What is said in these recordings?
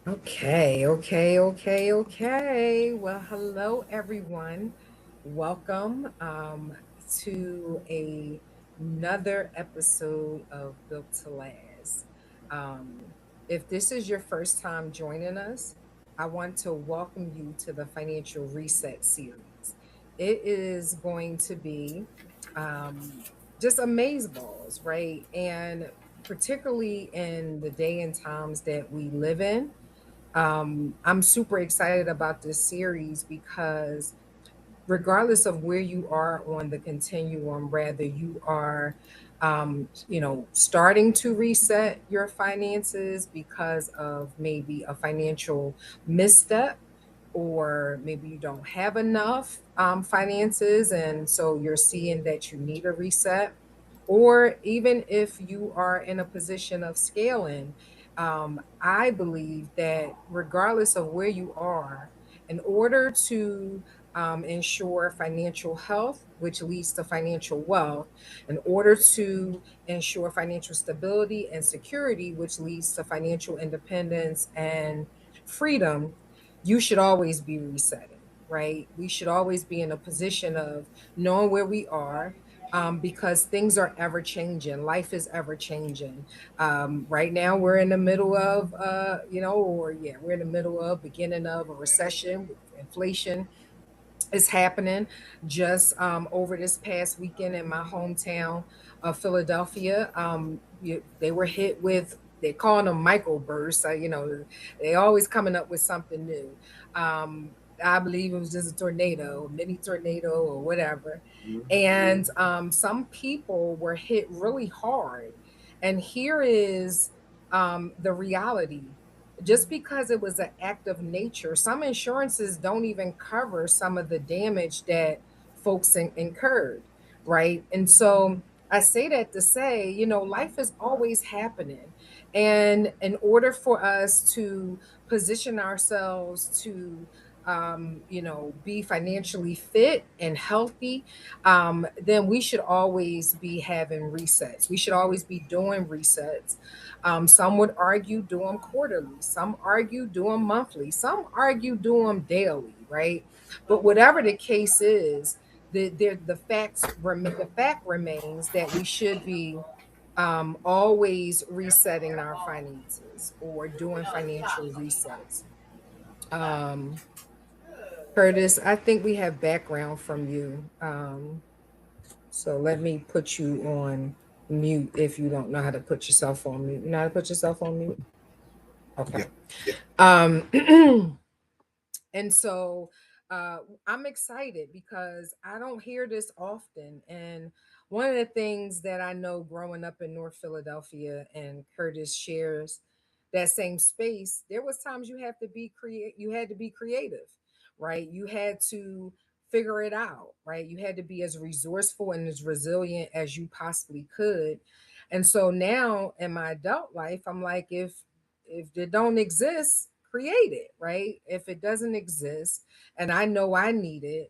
Okay. Well, hello everyone. Welcome to another episode of Built to Last. Um, if this is your first time joining us, I want to welcome you to the Financial Reset series. It is going to be um, just amazeballs, right? And particularly in the day and times that we live in, I'm super excited about this series because regardless of where you are on the continuum, rather you are, starting to reset your finances because of maybe a financial misstep, or maybe you don't have enough finances, and so you're seeing that you need a reset, or even if you are in a position of scaling. I believe that regardless of where you are, in order to ensure financial health, which leads to financial wealth, in order to ensure financial stability and security, which leads to financial independence and freedom, you should always be resetting, right? We should always be in a position of knowing where we are, because things are ever changing. Life is ever changing. Right now, we're in the middle of, we're in the middle of, beginning of a recession with inflation is happening. Just over this past weekend in my hometown of Philadelphia, they were hit with, they calling them microbursts. They always coming up with something new. Um, I believe it was just a tornado, mini tornado, or whatever. And some people were hit really hard. And here is the reality: just because it was an act of nature, some insurances don't even cover some of the damage that folks incurred, right? And so I say that to say, life is always happening. And in order for us to position ourselves to, be financially fit and healthy, then we should always be having resets. We should always be doing resets. Some would argue do them quarterly. Some argue do them monthly. Some argue do them daily, right? But whatever the case is, the fact remains that we should be always resetting our finances or doing financial resets. Um, Curtis, I think we have background from you. So let me put you on mute if you don't know how to put yourself on mute. You know how to put yourself on mute? Okay. Yeah. Um, and so I'm excited because I don't hear this often. And one of the things that I know growing up in North Philadelphia, and Curtis shares that same space, there was times you had to be creative, right? You had to figure it out, right? You had to be as resourceful and as resilient as you possibly could. And so now in my adult life, I'm like, if it don't exist, create it, right? If it doesn't exist and I know I need it,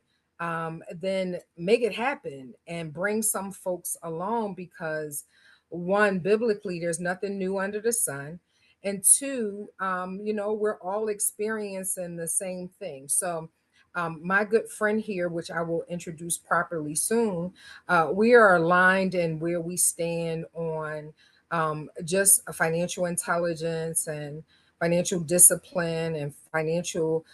then make it happen and bring some folks along, because one, biblically, there's nothing new under the sun. And two, we're all experiencing the same thing. So my good friend here, which I will introduce properly soon, we are aligned in where we stand on just financial intelligence and financial discipline and financial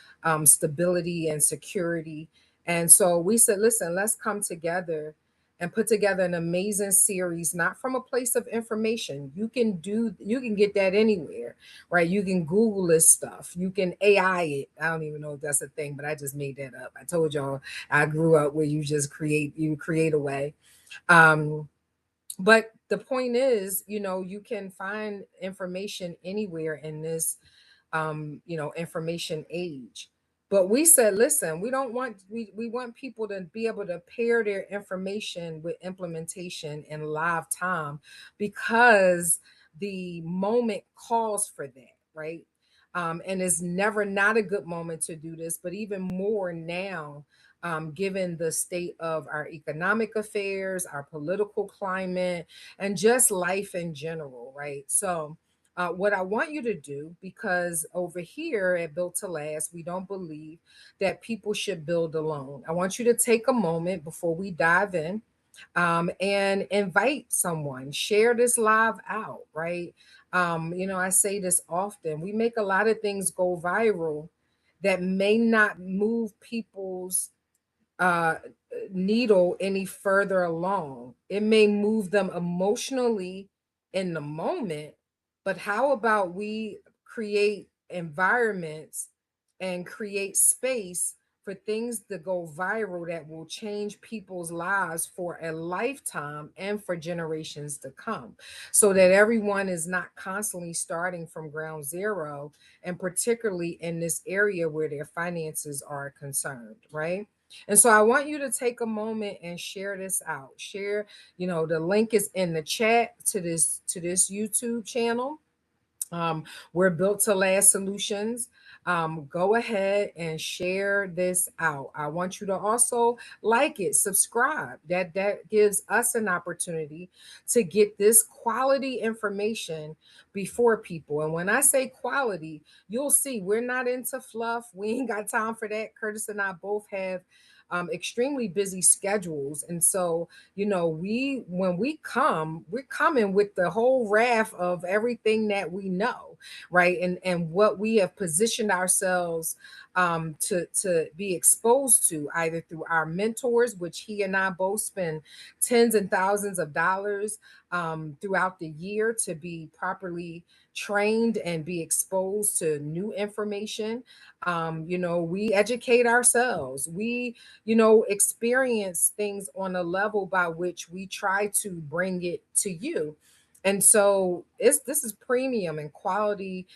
stability and security. And so we said, listen, let's come together and put together an amazing series, not from a place of information. You can get that anywhere, right? You can Google this stuff. You can AI it. I don't even know if that's a thing, but I just made that up. I told y'all I grew up where you create a way. Um, but the point is, you can find information anywhere in this information age. But we said, listen, we want people to be able to pair their information with implementation in live time, because the moment calls for that, right? And it's never not a good moment to do this, but even more now, given the state of our economic affairs, our political climate, and just life in general, right? So What I want you to do, because over here at Built to Last, we don't believe that people should build alone. I want you to take a moment before we dive in, and invite someone, share this live out, right? I say this often. We make a lot of things go viral that may not move people's uh, needle any further along. It may move them emotionally in the moment, but how about we create environments and create space for things to go viral that will change people's lives for a lifetime and for generations to come, so that everyone is not constantly starting from ground zero, and particularly in this area where their finances are concerned, right? And so I want you to take a moment and share this out. Share, the link is in the chat to this YouTube channel. um, we're built to last solutions. Go ahead and share this out. I want you to also like it, subscribe. That gives us an opportunity to get this quality information before people. And when I say quality, you'll see we're not into fluff. We ain't got time for that. Curtis and I both have extremely busy schedules, and so we when we come, we're coming with the whole raft of everything that we know, right? And what we have positioned ourselves to be exposed to, either through our mentors, which he and I both spend tens and thousands of dollars throughout the year to be properly trained and be exposed to new information. We educate ourselves. We experience things on a level by which we try to bring it to you. And so this is premium and quality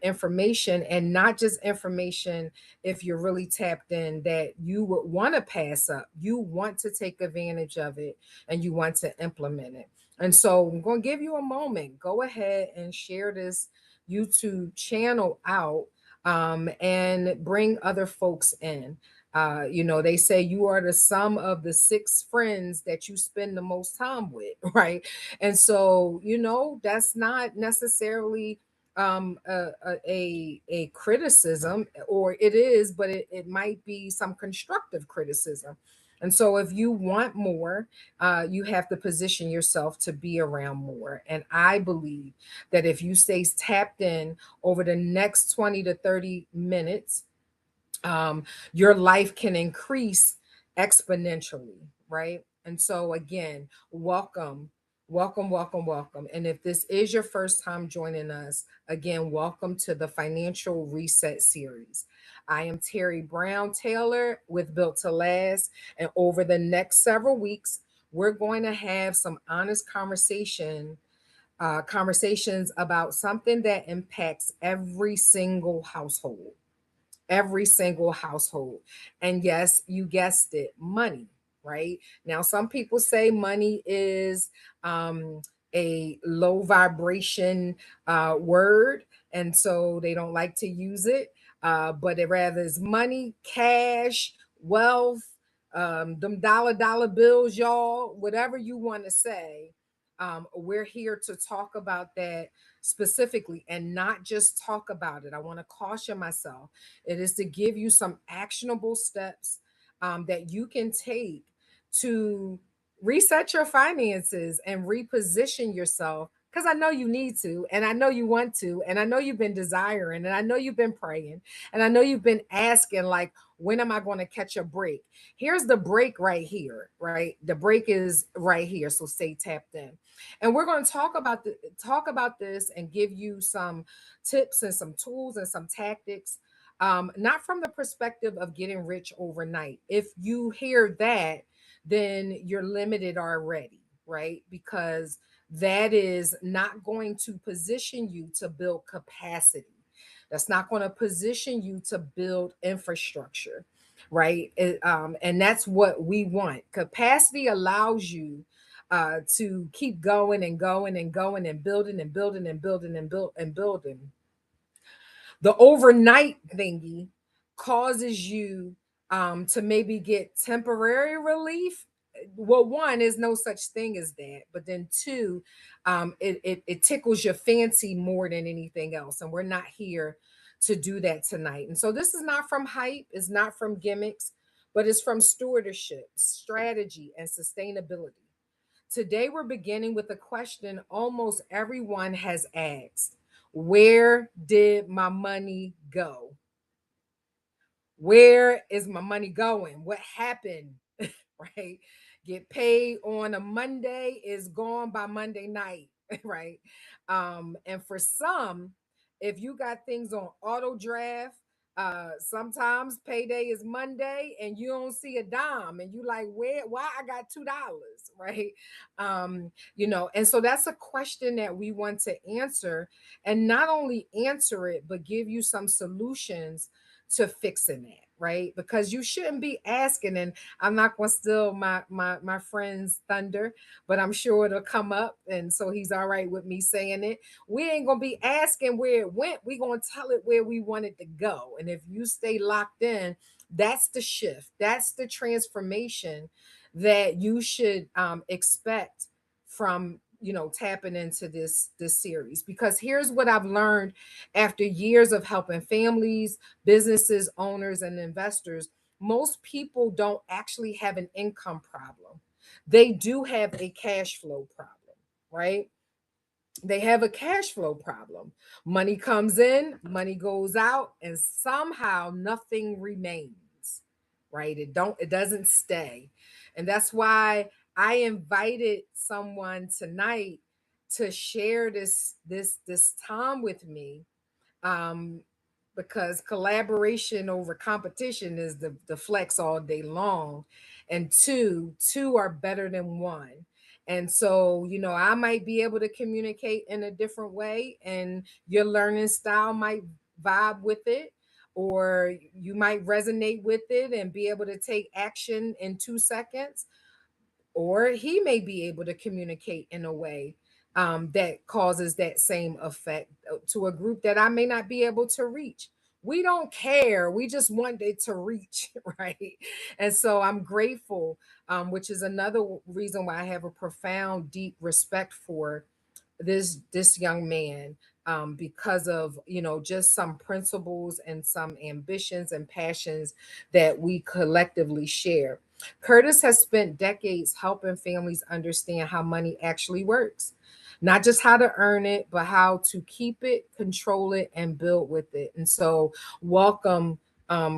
information, and not just information. If you're really tapped in, that you would want to pass up, you want to take advantage of it, and you want to implement it. And so I'm going to give you a moment. Go ahead and share this YouTube channel out, and bring other folks in. They say you are the sum of the six friends that you spend the most time with, right? And so, that's not necessarily a criticism, or it is, but it might be some constructive criticism. And so, if you want more, you have to position yourself to be around more. And I believe that if you stay tapped in over the next 20 to 30 minutes, um, your life can increase exponentially, right? And so, again, welcome, welcome, welcome, welcome. And if this is your first time joining us, again, welcome to the Financial Reset Series. I am Terry Brown Taylor with Built to Last. And over the next several weeks, we're going to have some honest conversations about something that impacts every single household. And yes, you guessed it, money, right? Now, some people say money is um, a low vibration word, and so they don't like to use it. But it rather is money, cash, wealth, them dollar bills, y'all, whatever you want to say. We're here to talk about that specifically, and not just talk about it. I want to caution myself. It is to give you some actionable steps that you can take to reset your finances and reposition yourself. Because I know you need to, and I know you want to, and I know you've been desiring, and I know you've been praying, and I know you've been asking, like, when am I going to catch a break? Here's the break right here, right? The break is right here. So stay tapped in. And we're going to talk about this and give you some tips and some tools and some tactics, not from the perspective of getting rich overnight. If you hear that, then you're limited already, right? Because that is not going to position you to build capacity. That's not going to position you to build infrastructure, right? And that's what we want. Capacity allows you to keep going and going and going and building and building and building and building. The overnight thingy causes you to maybe get temporary relief, well, one is no such thing as that, but then two, it tickles your fancy more than anything else, and we're not here to do that tonight. And so this is not from hype, it's not from gimmicks, but it's from stewardship, strategy, and sustainability. Today we're beginning with a question almost everyone has asked: where did my money go? Where is my money going? What happened? Right? Get paid on a Monday, is gone by Monday night, right? And for some, if you got things on auto draft, sometimes payday is Monday and you don't see a dime and you like, where, why I got $2, right? And so that's a question that we want to answer, and not only answer it, but give you some solutions to fixing that, right? Because you shouldn't be asking, and I'm not gonna steal my friend's thunder, but I'm sure it'll come up, and so he's all right with me saying it. We ain't gonna be asking where it went. We gonna tell it where we want it to go. And if you stay locked in, that's the shift. That's the transformation that you should expect from tapping into this series. Because here's what I've learned after years of helping families, businesses, owners, and investors: most people don't actually have an income problem. They do have a cash flow problem, right? They have a cash flow problem. Money comes in, money goes out, and somehow nothing remains, right? It doesn't stay. And that's why I invited someone tonight to share this time with me, um, because collaboration over competition is the flex all day long, and two are better than one. And so, I might be able to communicate in a different way, and your learning style might vibe with it, or you might resonate with it and be able to take action in 2 seconds, or he may be able to communicate in a way that causes that same effect to a group that I may not be able to reach. We don't care. We just want it to reach, right? And so I'm grateful, which is another reason why I have a profound, deep respect for this young man, because of just some principles and some ambitions and passions that we collectively share. Curtis has spent decades helping families understand how money actually works, not just how to earn it, but how to keep it, control it, and build with it. And so, welcome,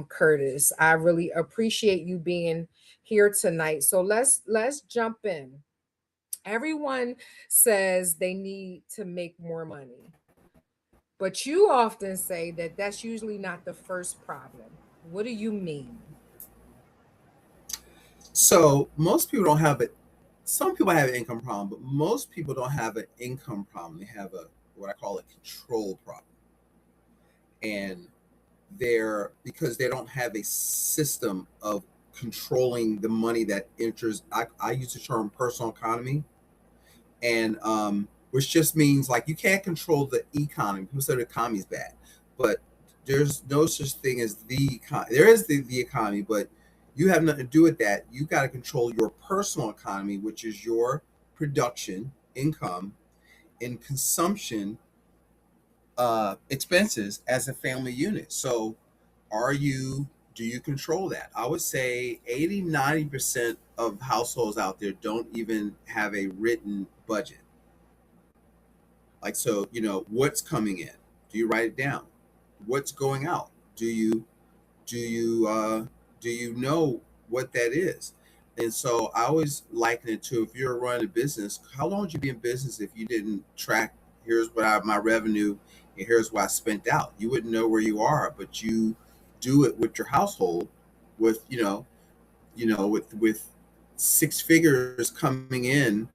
Curtis. I really appreciate you being here tonight. So let's jump in. Everyone says they need to make more money, but you often say that that's usually not the first problem. What do you mean? So most people don't have it. Some people have an income problem, but most people don't have an income problem. They have a what I call a control problem, and they're because they don't have a system of controlling the money that enters. I use the term personal economy, and which just means like you can't control the economy. People say the economy is bad, but there's no such thing as the economy. There is the economy, but you have nothing to do with that. You got to control your personal economy, which is your production, income, and consumption expenses as a family unit. So, are you do you control that? I would say 80-90% of households out there don't even have a written budget. Like, so, what's coming in? Do you write it down? What's going out? Do you do you know what that is? And so I always liken it to, if you're running a business, how long would you be in business if you didn't track, here's what my revenue and here's what I spent out? You wouldn't know where you are, but you do it with your household, with with six figures coming in.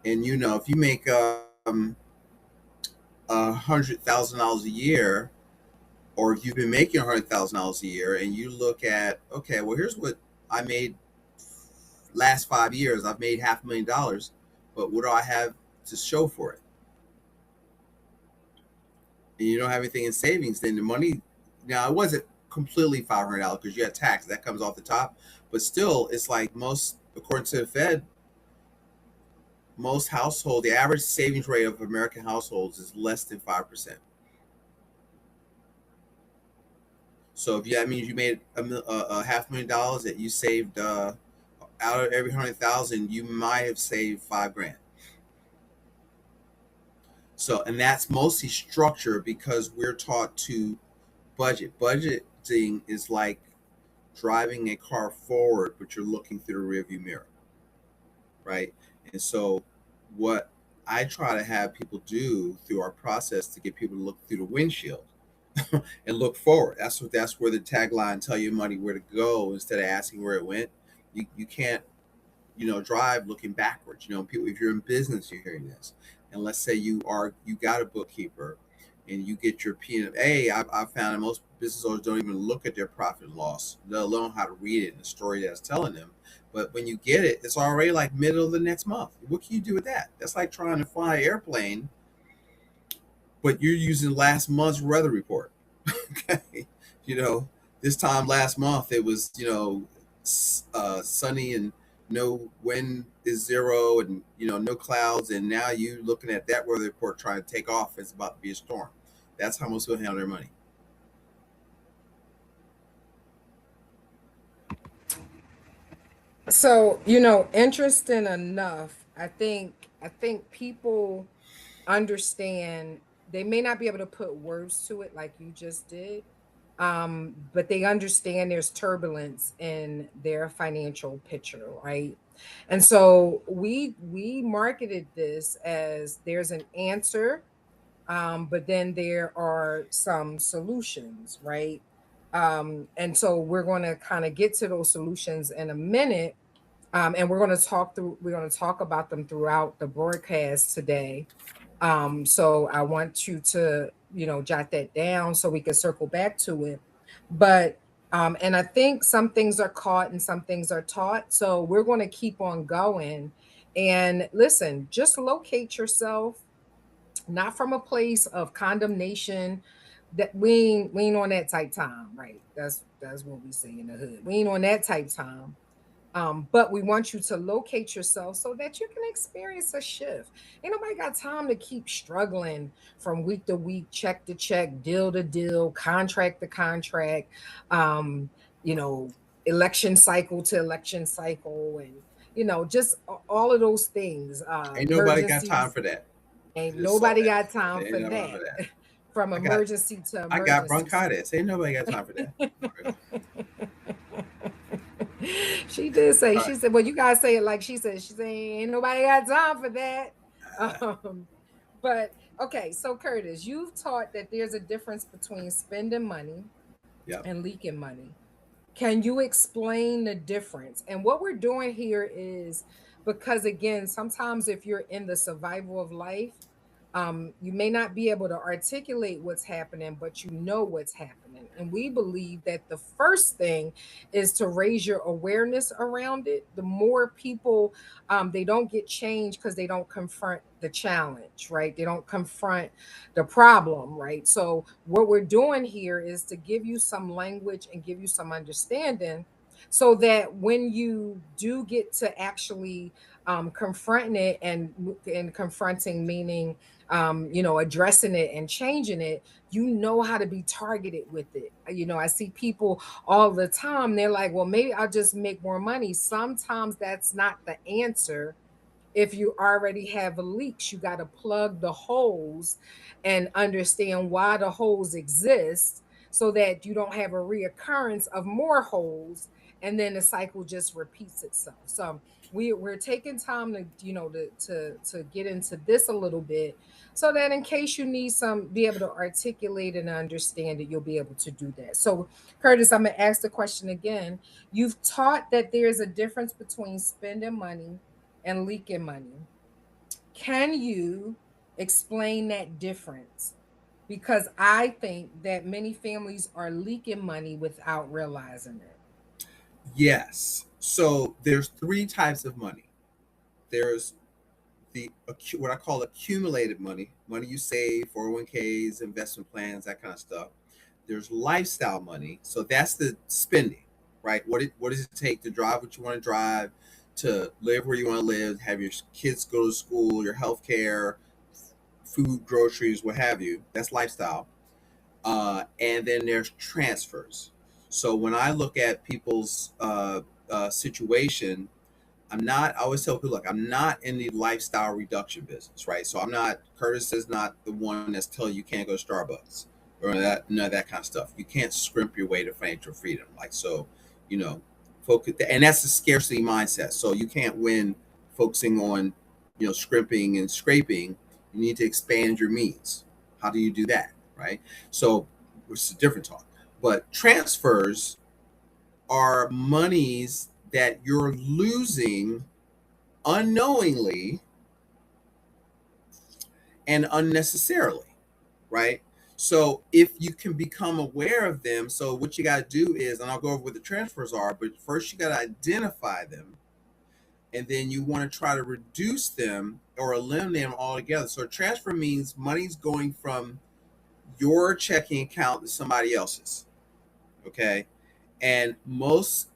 And if you make $100,000 a year, or if you've been making $100,000 a year, and you look at, okay, well, here's what I made last 5 years. I've made $500,000, but what do I have to show for it? And you don't have anything in savings. Then the money, now it wasn't completely $500 because you had tax that comes off the top, but still, it's like most According to the Fed, most households, the average savings rate of American households is less than 5%. So if that means you made a $500,000 that you saved out of every 100,000, you might have saved 5 grand. So, and that's mostly structure because we're taught to budget. Budgeting is like driving a car forward, but you're looking through the rearview mirror, right? And so, what I try to have people do through our process to get people to look through the windshield and look forward. That's where the tagline "Tell your money where to go" instead of asking where it went. You can't drive looking backwards. People, if you're in business, you're hearing this, and let's say you got a bookkeeper, and you get your P&A. I found that most business owners don't even look at their profit and loss, let alone how to read it and the story that's telling them. But when you get it, it's already like middle of the next month. What can you do with that? That's like trying to fly an airplane, but you're using last month's weather report. Okay, you know, this time last month it was sunny and no wind is zero and no clouds, and now you looking at that weather report trying to take off. It's about to be a storm. That's how most people handle their money. So, interesting enough, I think people understand, they may not be able to put words to it like you just did, but they understand there's turbulence in their financial picture, right? And so we marketed this as there's an answer, but then there are some solutions, right? And so we're going to kind of get to those solutions in a minute, and we're going to talk about them throughout the broadcast today. So I want you to, jot that down so we can circle back to it. But and I think some things are caught and some things are taught. So we're going to keep on going. And listen, just locate yourself, not from a place of condemnation. That we ain't on that type time, right? That's what we say in the hood. We ain't on that type time. But we want you to locate yourself so that you can experience a shift. Ain't nobody got time to keep struggling from week to week, check to check, deal to deal, contract to contract, um, you know, election cycle to election cycle, and just all of those things. Ain't nobody got time Emergencies. for that. I Ain't just saw nobody that. got time Ain't for nobody for that. that. From I got emergency to I got emergency. bronchitis. Ain't nobody got time for that. She did say, All she right. said, well, you guys say it like she said, ain't nobody got time for that. Um, but okay, so Curtis, you've taught that there's a difference between spending money Yep. and leaking money. Can you explain the difference? And what we're doing here is, because again, sometimes if you're in the survival of life, you may not be able to articulate what's happening, but you know what's happening. And we believe that the first thing is to raise your awareness around it. The more people, they don't get change because they don't confront the challenge, right? They don't confront the problem, right? So, what we're doing here is to give you some language and give you some understanding so that when you do get to actually confronting it, and confronting meaning addressing it and changing it, you know how to be targeted with it. I see people all the time, they're like, well, maybe I'll just make more money. Sometimes that's not the answer. If you already have leaks, you got to plug the holes and understand why the holes exist so that you don't have a reoccurrence of more holes, and then the cycle just repeats itself. So we're taking time to to get into this a little bit, so that in case you need some be able to articulate and understand it, you'll be able to do that. So Curtis, I'm going to ask the question again. You've taught that there's a difference between spending money and leaking money. Can you explain that difference? Because I think that many families are leaking money without realizing it. Yes. So there's three types of money. There's what I call accumulated money, money you save, 401ks, investment plans, that kind of stuff. There's lifestyle money, so that's the spending, right? What does it take to drive what you want to drive, to live where you want to live, have your kids go to school, your health care, food, groceries, what have you. That's lifestyle. And then there's transfers. So when I look at people's situation, I always tell people, look, I'm not in the lifestyle reduction business, right? So Curtis is not the one that's telling you can't go to Starbucks or none of that kind of stuff. You can't scrimp your way to financial freedom. Like, so, you know, focus, and that's a scarcity mindset. So you can't win focusing on, scrimping and scraping. You need to expand your means. How do you do that, right? So, which is a different talk. But transfers are monies that you're losing unknowingly and unnecessarily, right? So if you can become aware of them, so what you got to do is, and I'll go over what the transfers are, but first you got to identify them, and then you want to try to reduce them or eliminate them altogether. So a transfer means money's going from your checking account to somebody else's, okay? And most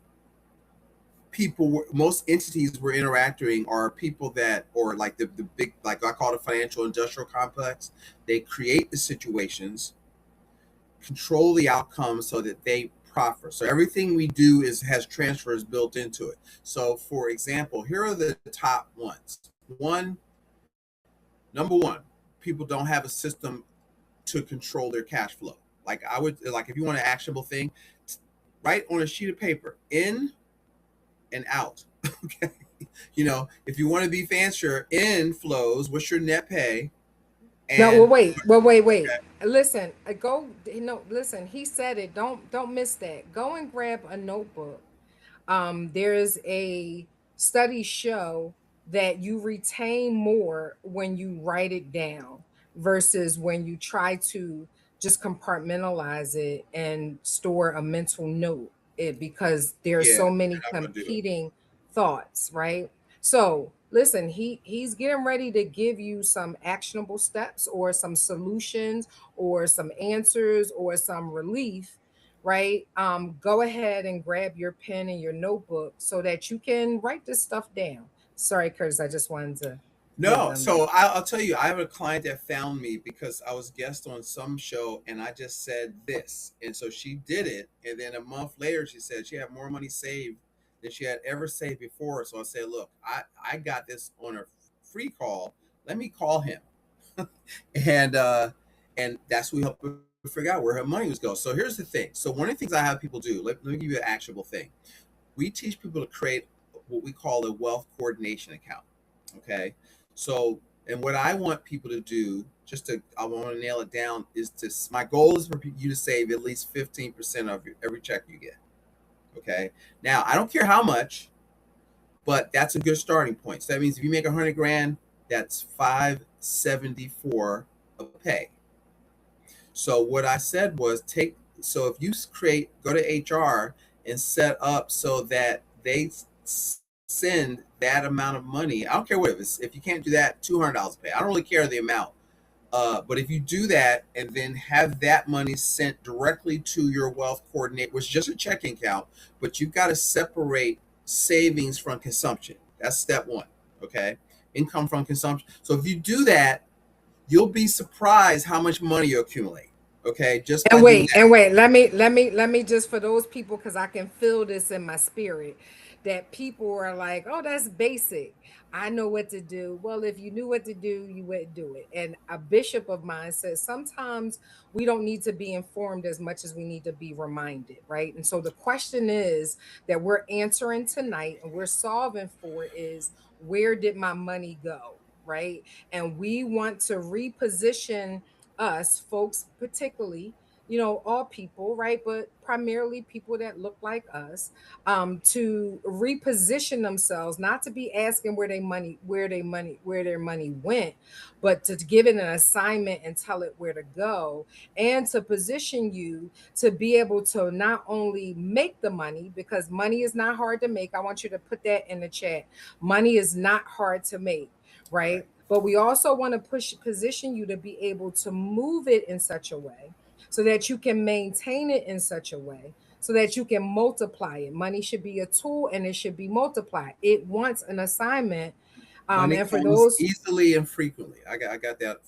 entities we're interacting are people that, or like the big, like I call it, financial industrial complex. They create the situations, control the outcomes so that they profit. So everything we do has transfers built into it. So for example, here are the top ones. Number one, people don't have a system to control their cash flow. Like, I would, like, if you want an actionable thing, write on a sheet of paper in and out. Okay. If you want to be fancier, in flows, what's your net pay? No, well, And wait, well, wait, wait. okay, Listen, go. No, listen. He said it. Don't miss that. Go and grab a notebook. There's a study show that you retain more when you write it down versus when you try to just compartmentalize it and store a mental note. It Because there's yeah, so you're many not gonna do it. competing thoughts, right? So listen, he's getting ready to give you some actionable steps or some solutions or some answers or some relief, right? Go ahead and grab your pen and your notebook so that you can write this stuff down. Sorry, Curtis, I just wanted to give No, them that. so I'll tell you, I have a client that found me because I was guest on some show and I just said this. And so she did it. And then a month later, she said she had more money saved than she had ever saved before. So I said, look, I got this on a free call. Let me call him. and and that's what we helped her figure out where her money was going. So here's the thing. So one of the things I have people do, let me give you an actionable thing. We teach people to create what we call a wealth coordination account. Okay. So, and what I want people to do, I want to nail it down, is my goal is for you to save at least 15% of every check you get. Okay. Now, I don't care how much, but that's a good starting point. So that means if you make 100 grand, that's 574 a pay. So what I said was, so if you go to HR and set up so that they send that amount of money. I don't care what it is. If you can't do that, $200 a pay. I don't really care the amount. But if you do that and then have that money sent directly to your wealth coordinate, which is just a checking account, but you've got to separate savings from consumption. That's step one. Okay. Income from consumption. So if you do that, you'll be surprised how much money you accumulate. Okay. Just by And doing wait, that. and wait, let me just, for those people, because I can feel this in my spirit, that people are like, oh, that's basic. I know what to do. Well, if you knew what to do, you would do it. And a bishop of mine says sometimes we don't need to be informed as much as we need to be reminded, right? And so the question is that we're answering tonight and we're solving for is, where did my money go? Right. And we want to reposition us, folks, particularly, all people, right? But primarily people that look like us, to reposition themselves, not to be asking where their money went, but to give it an assignment and tell it where to go, and to position you to be able to not only make the money, because money is not hard to make. I want you to put that in the chat. Money is not hard to make, right? Right. But we also want to position you to be able to move it in such a way so that you can maintain it in such a way so that you can multiply it. Money should be a tool and it should be multiplied. It wants an assignment. Money And for comes those, easily and frequently. I got that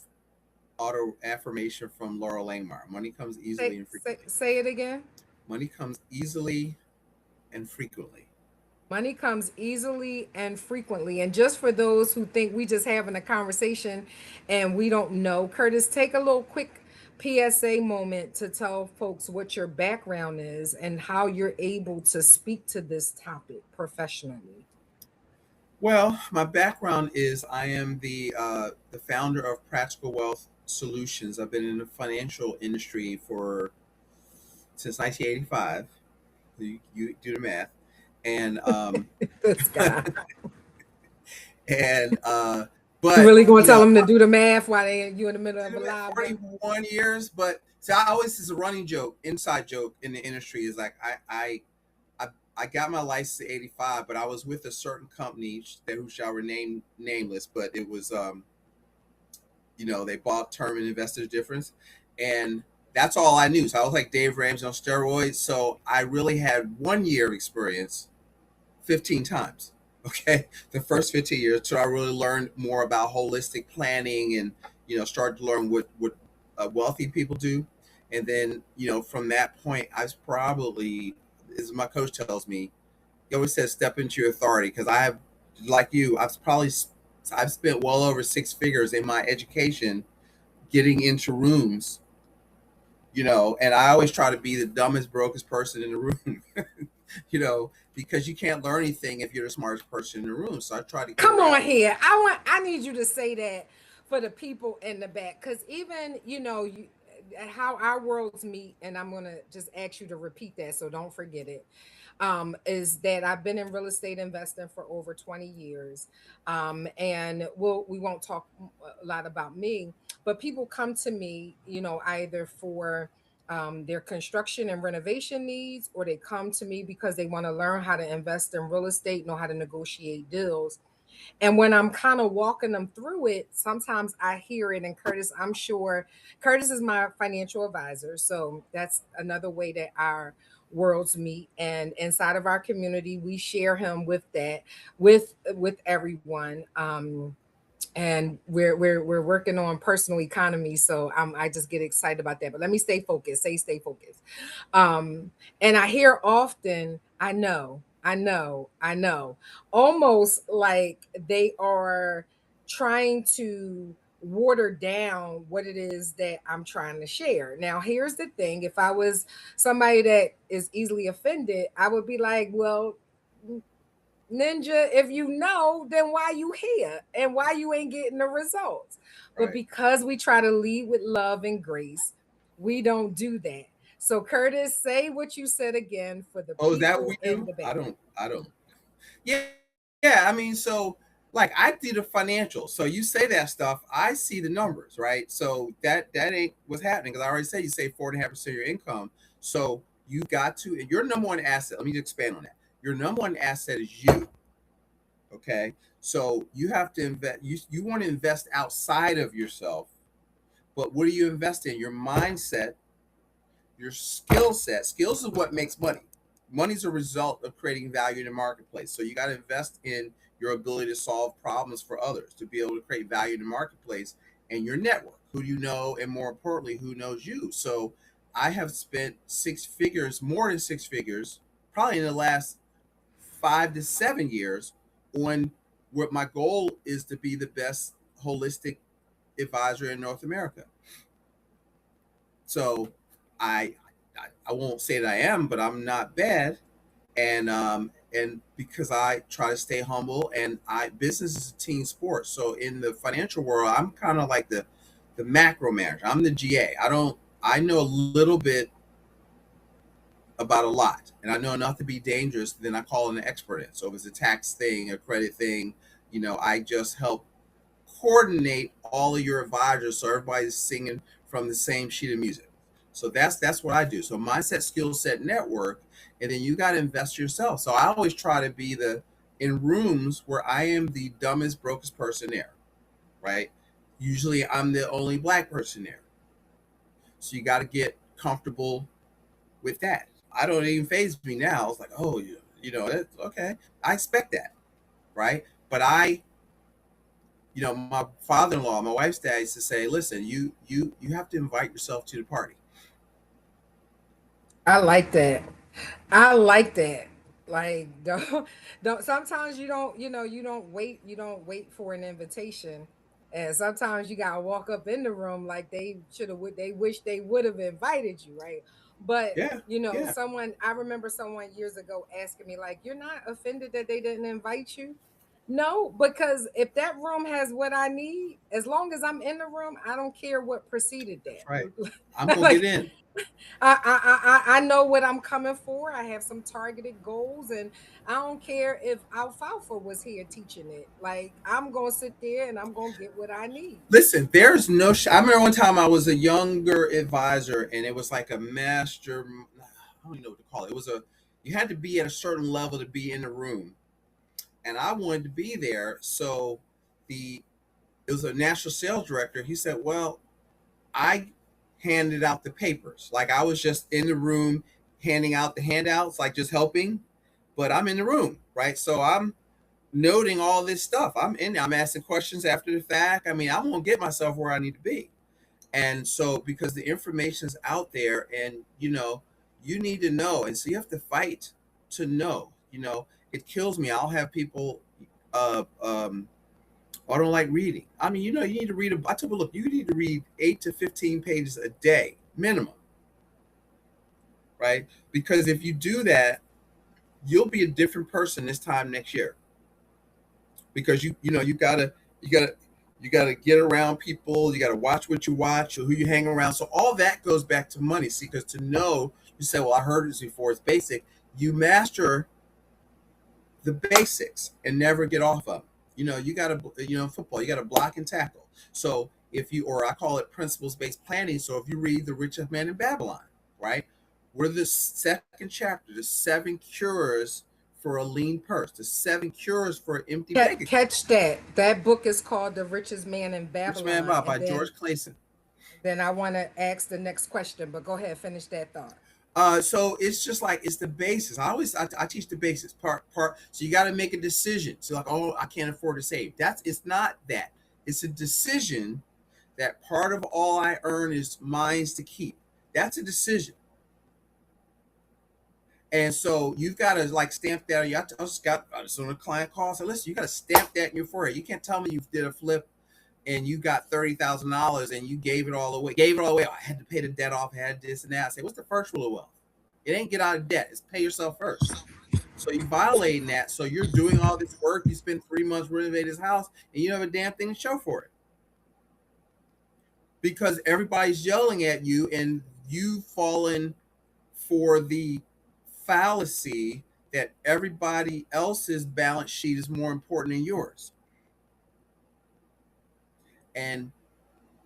auto affirmation from Laura Langmar. Money comes say, easily and say, frequently. say it again. Money comes easily and frequently. Money comes easily and frequently. And just for those who think we just having a conversation and we don't know, Curtis, take a little quick PSA moment to tell folks what your background is and how you're able to speak to this topic professionally. Well, my background is I am the founder of Practical Wealth Solutions. I've been in the financial industry for since 1985. You do the math, and This guy. and You but really gonna you tell know them to do the math while you in the middle did of a it at live webinar? 41 years. But so I always is a running joke, inside joke in the industry is like I got my license at 85, but I was with a certain company that who shall remain nameless, but it was they bought term and invested difference, and that's all I knew. So I was like Dave Ramsey on steroids. So I really had 1 year of experience 15 times. Okay, the first 15 years, so I really learned more about holistic planning, and started to learn what wealthy people do, and then from that point, I was probably, as my coach tells me, he always says, step into your authority, because I have, like you, I've spent well over six figures in my education getting into rooms, and I always try to be the dumbest, brokest person in the room, because you can't learn anything if you're the smartest person in the room. So I try to get Come on around. here. I need you to say that for the people in the back. Cause even, how our worlds meet, and I'm gonna just ask you to repeat that so don't forget it. Is that I've been in real estate investing for over 20 years. And we won't talk a lot about me, but people come to me, either for their construction and renovation needs, or they come to me because they want to learn how to invest in real estate, know how to negotiate deals. And when I'm kind of walking them through it, sometimes I hear it. And Curtis, I'm sure Curtis is my financial advisor. So that's another way that our worlds meet. And inside of our community, we share him with that, with everyone. And we're working on personal economy. So I just get excited about that. But let me stay focused. Stay focused. And I hear often, I know, almost like they are trying to water down what it is that I'm trying to share. Now, here's the thing: if I was somebody that is easily offended, I would be like, well, Ninja, if you know, then why you here and why you ain't getting the results? But Right. because we try to lead with love and grace, we don't do that. So Curtis, say what you said again for the Oh, is that what people we in do? the I back. don't. I don't. Yeah. Yeah. I mean, so like I do the financial. So you say that stuff, I see the numbers, right? So that ain't what's happening, because I already said you save 4.5% of your income. So you got to, and your number one asset. Let me just expand on that. Your number one asset is you. Okay. So you have to invest. You want to invest outside of yourself, but what do you invest in? Your mindset, your skill set. Skills is what makes money. Money's a result of creating value in the marketplace. So you got to invest in your ability to solve problems for others, to be able to create value in the marketplace, and your network. Who do you know, and more importantly, who knows you? So I have spent six figures, more than six figures, probably in the last 5 to 7 years, on what my goal is to be the best holistic advisor in North America. So I I won't say that I am, but I'm not bad. And because I try to stay humble, and I business is a team sport. So in the financial world, I'm kind of like the macro manager. I'm the GA. I know a little bit about a lot, and I know enough to be dangerous. Then I call an expert in. So if it's a tax thing, a credit thing, I just help coordinate all of your advisors so everybody's singing from the same sheet of music. So that's what I do. So mindset, skill set, network, and then you got to invest yourself. So I always try to be the in rooms where I am the dumbest, brokest person there, right? Usually I'm the only black person there. So you got to get comfortable with that. I don't even phase me now. It's like, oh, that's okay. I expect that, right? But my father-in-law, my wife's dad used to say, listen, you have to invite yourself to the party. I like that. I like that. Like don't sometimes you don't wait for an invitation. And sometimes you gotta walk up in the room like they should have they wish they would have invited you, right? But Yeah, yeah, someone I remember someone years ago asking me, like, you're not offended that they didn't invite you? No, because if that room has what I need, as long as I'm in the room, I don't care what preceded that's right. I'm that. gonna get Like in. I know what I'm coming for. I have some targeted goals, and I don't care if Alfalfa was here teaching it. Like, I'm gonna sit there and I'm gonna get what I need. Listen, there's no. I remember one time I was a younger advisor, and it was like a master. I don't even know what to call it. It was a. You had to be at a certain level to be in the room, and I wanted to be there. So the it was a national sales director. He said, "Well, I handed out the papers. Like I was just in the room handing out the handouts, like just helping, but I'm in the room, right? So I'm noting all this stuff. I'm asking questions after the fact. I mean, I'm gonna get myself where I need to be. And so because the information's out there and you need to know. And so you have to fight to know. It kills me. I'll have people I don't like reading. I mean, you need to read I took a look. You need to read 8 to 15 pages a day minimum, right? Because if you do that, you'll be a different person this time next year. Because you gotta you gotta get around people. You gotta watch what you watch or who you hang around. So all that goes back to money. See, because to know, you say, well, I heard this before. It's basic. You master the basics and never get off of them. You got to, football, you got to block and tackle. So if you, or I call it principles based planning. So if you read The Richest Man in Babylon, right? We're the second chapter, the 7 cures for a lean purse, the 7 cures for an empty bank account. Catch that. That book is called The Richest Man in Rich Man Babylon. Bob by George Clayson. Then I want to ask the next question, but go ahead, finish that thought. So it's just like it's the basis. I teach the basics part. So you got to make a decision. So like, oh, I can't afford to save. It's not that. It's a decision that part of all I earn is mine to keep. That's a decision. And so you've got to like stamp that. So when a client calls, I said, listen, you got to stamp that in your forehead. You can't tell me you did a flip and you got $30,000 and you gave it all away. Gave it all away. I had to pay the debt off. I had this and that. I say, what's the first rule of wealth? It ain't get out of debt. It's pay yourself first. So you violating that. So you're doing all this work. You spend 3 months renovating his house, and you don't have a damn thing to show for it because everybody's yelling at you, and you've fallen for the fallacy that everybody else's balance sheet is more important than yours. And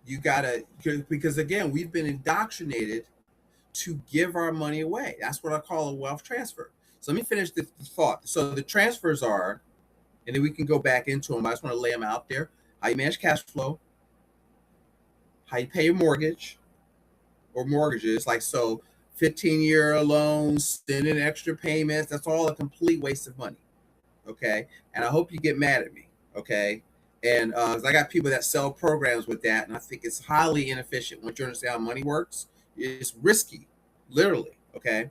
you gotta, because again, we've been indoctrinated to give our money away. That's what I call a wealth transfer. So let me finish the thought. So the transfers are, and then we can go back into them. I just want to lay them out there. How you manage cash flow, how you pay your mortgage or mortgages. Like, so 15-year loans, sending extra payments. That's all a complete waste of money. Okay. And I hope you get mad at me. Okay. And 'cause I got people that sell programs with that, and I think it's highly inefficient. Once you understand how money works, it's risky, literally. Okay.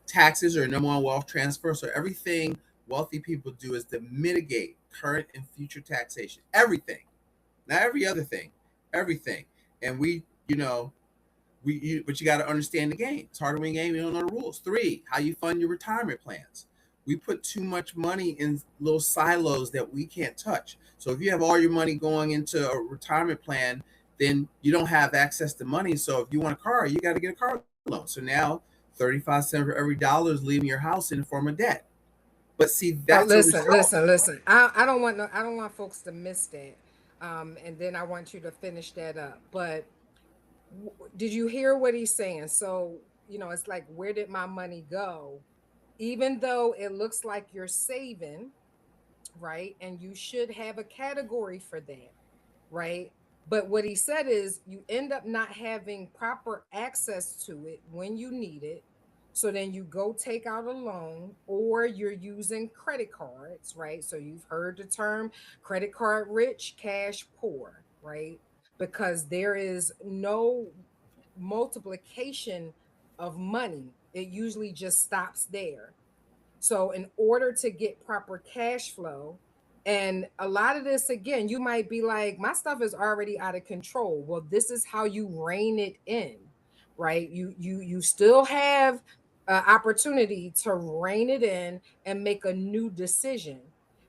Taxes are number one wealth transfer. So everything wealthy people do is to mitigate current and future taxation. Everything, not every other thing, everything. And but you got to understand the game. It's hard to win game. You don't know the rules. Three, how you fund your retirement plans. We put too much money in little silos that we can't touch. So if you have all your money going into a retirement plan, then you don't have access to money. So if you want a car, you got to get a car loan. So now 35 cents for every dollar is leaving your house in the form of debt. But see, Oh, that's a listen, result. listen, listen. I don't want no, I don't want folks to miss that. And then I want you to finish that up. But did you hear what he's saying? So, it's like, where did my money go? Even though it looks like you're saving, right? And you should have a category for that, right? But what he said is you end up not having proper access to it when you need it. So then you go take out a loan, or you're using credit cards, right? So you've heard the term credit card rich, cash poor, right? Because there is no multiplication of money, it usually just stops there. So, in order to get proper cash flow, and a lot of this, again, you might be like, my stuff is already out of control. Well, this is how you rein it in, right? You still have opportunity to rein it in and make a new decision.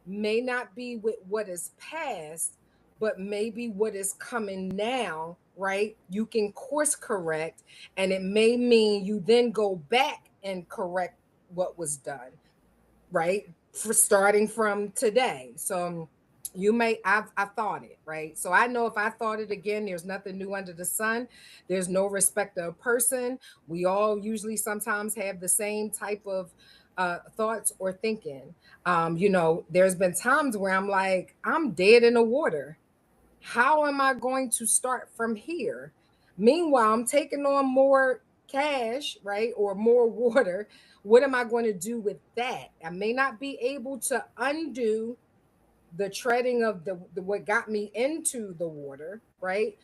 May not be with what is past, but maybe what is coming now, right? You can course correct, and it may mean you then go back and correct what was done, right? For starting from today. So you may I thought it, right? So I know if I thought it again, there's nothing new under the sun. There's no respect of person. We all usually sometimes have the same type of thoughts or thinking. There's been times where I'm like, I'm dead in the water. How am I going to start from here? Meanwhile, I'm taking on more cash, right? Or more water. What am I going to do with that? I may not be able to undo the treading of the what got me into the water, right?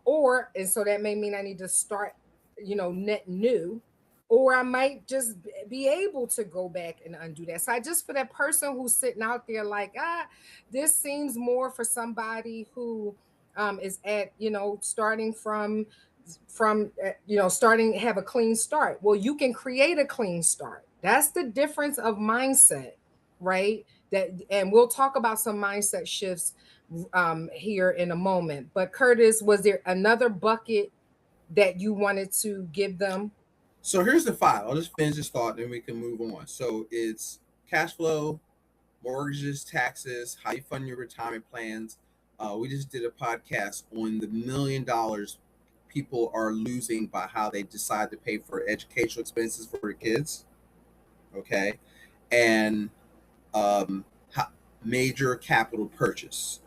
Or and so that may mean I need to start, net new, or I might just be able to go back and undo that. So I just, for that person who's sitting out there like, this seems more for somebody who is at, starting starting have a clean start. Well, you can create a clean start. That's the difference of mindset, right? That, and we'll talk about some mindset shifts here in a moment. But Curtis, was there another bucket that you wanted to give them? So here's the five. I'll just finish this thought, then we can move on. So it's cash flow, mortgages, taxes, how you fund your retirement plans. We just did a podcast on the $1 million people are losing by how they decide to pay for educational expenses for their kids. Okay, and um, major capital purchases,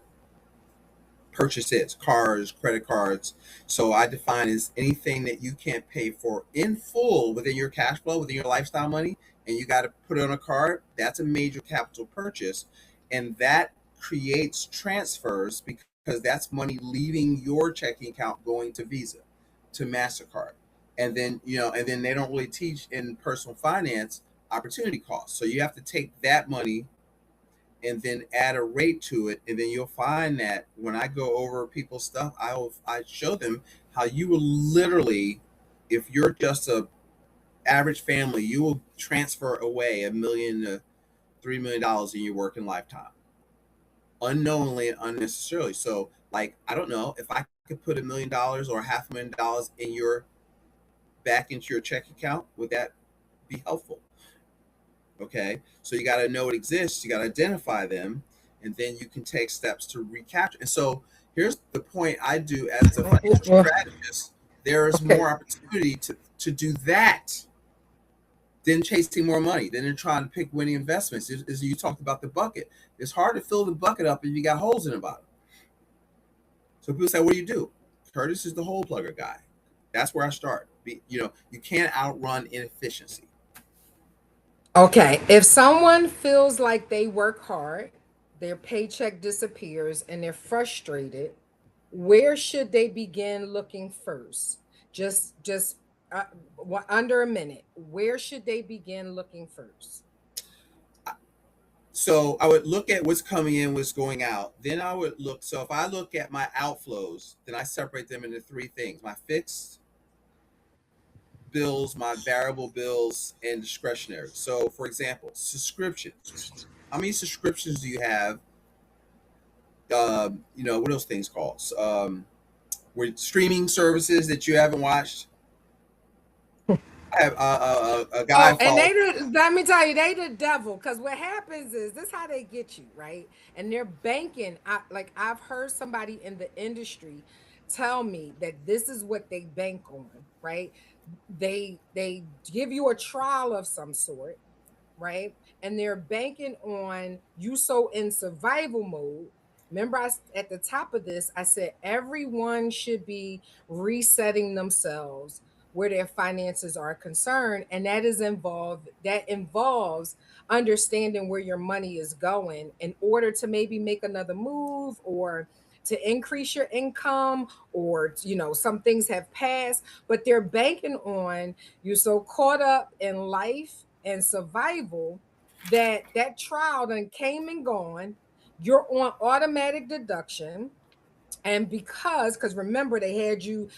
cars, credit cards. So I define as anything that you can't pay for in full within your cash flow, within your lifestyle money, and you got to put it on a card. That's a major capital purchase, and that creates transfers because that's money leaving your checking account going to Visa, to Mastercard, and then they don't really teach in personal finance opportunity costs. So you have to take that money and then add a rate to it, and then you'll find that when I go over people's stuff, I show them how you will literally, if you're just a average family, you will transfer away $1 million to $3 million in your working lifetime, unknowingly and unnecessarily. So, like, I don't know if I could put $1 million or $500,000 in your back into your checking account, would that be helpful? Okay, so you got to know it exists, you got to identify them, and then you can take steps to recapture. And so here's the point I do as a financial strategist: there is Okay. more opportunity to do that than chasing more money, than trying to pick winning investments. As you talked about the bucket, it's hard to fill the bucket up if you got holes in the bottom. So people say, what do you do? Curtis is the hole plugger guy. That's where I start. You can't outrun inefficiency. Okay. If someone feels like they work hard, their paycheck disappears, and they're frustrated, where should they begin looking first? Just uh, under a minute. Where should they begin looking first? So I would look at what's coming in, what's going out. Then I would look. So if I look at my outflows, then I separate them into three things: my fixed bills, my variable bills, and discretionary. So, for example, subscriptions. How many subscriptions do you have? What are those things called? With streaming services that you haven't watched. I have a guy Oh, I and follow. let me tell you, they the devil. Because what happens is this: how they get you, right? And they're banking. Like, I've heard somebody in the industry tell me that this is what they bank on, right? They give you a trial of some sort, right? And they're banking on you so in survival mode. Remember, at the top of this, I said everyone should be resetting themselves where their finances are concerned, and that involves understanding where your money is going in order to maybe make another move, or to increase your income, or some things have passed, but they're banking on you so caught up in life and survival that that trial then came and gone. You're on automatic deduction, and because remember they had you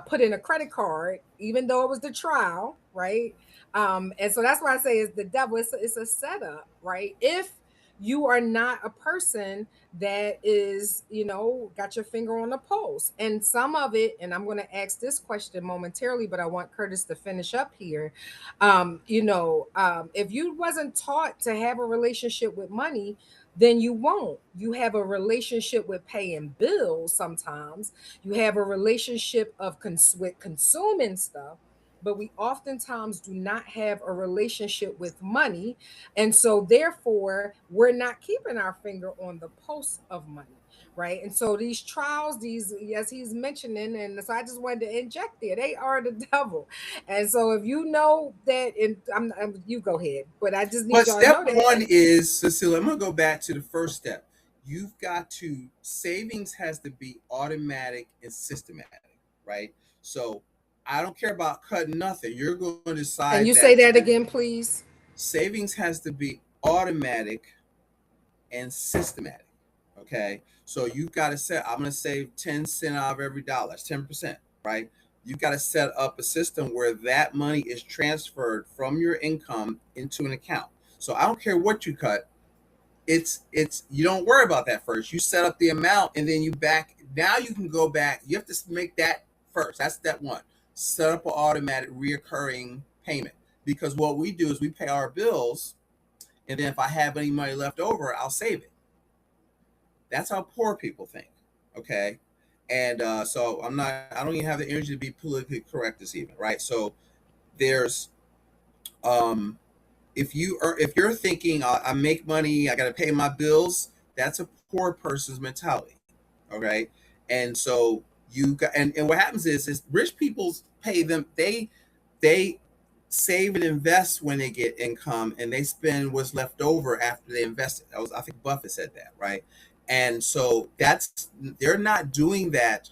put in a credit card even though it was the trial, right? And so that's why I say it's the devil. It's a setup, right? If you are not a person that is, got your finger on the pulse, and some of it, and I'm going to ask this question momentarily, but I want Curtis to finish up here. If you wasn't taught to have a relationship with money, then you won't. You have a relationship with paying bills sometimes. You have a relationship with consuming stuff, but we oftentimes do not have a relationship with money. And so therefore, we're not keeping our finger on the pulse of money. Right. And so these trials, as he's mentioning, and so I just wanted to inject there, they are the devil. And so if you know that, and you go ahead, but I just need But y'all to step know that. one is, Cecilia, I'm going to go back to the first step. You've got to, savings has to be automatic and systematic, right? So I don't care about cutting nothing. You're going to Can decide you that say that again, please? savings has to be automatic and systematic. Okay. So you've got to set, I'm going to save 10 cents out of every dollar, 10%, right? You've got to set up a system where that money is transferred from your income into an account. So I don't care what you cut. It's you don't worry about that first. You set up the amount and then you back. Now you can go back. You have to make that first. That's step one. Set up an automatic reoccurring payment, because what we do is we pay our bills, and then if I have any money left over, I'll save it. That's how poor people think. Okay. And so I don't even have the energy to be politically correct this evening, right? So there's, um, if you're thinking I make money, I got to pay my bills, that's a poor person's mentality. Okay. And so you got, and what happens is rich people pay them, they save and invest when they get income, and they spend what's left over after they invest it. I think Buffett said that, right? And so they're not doing that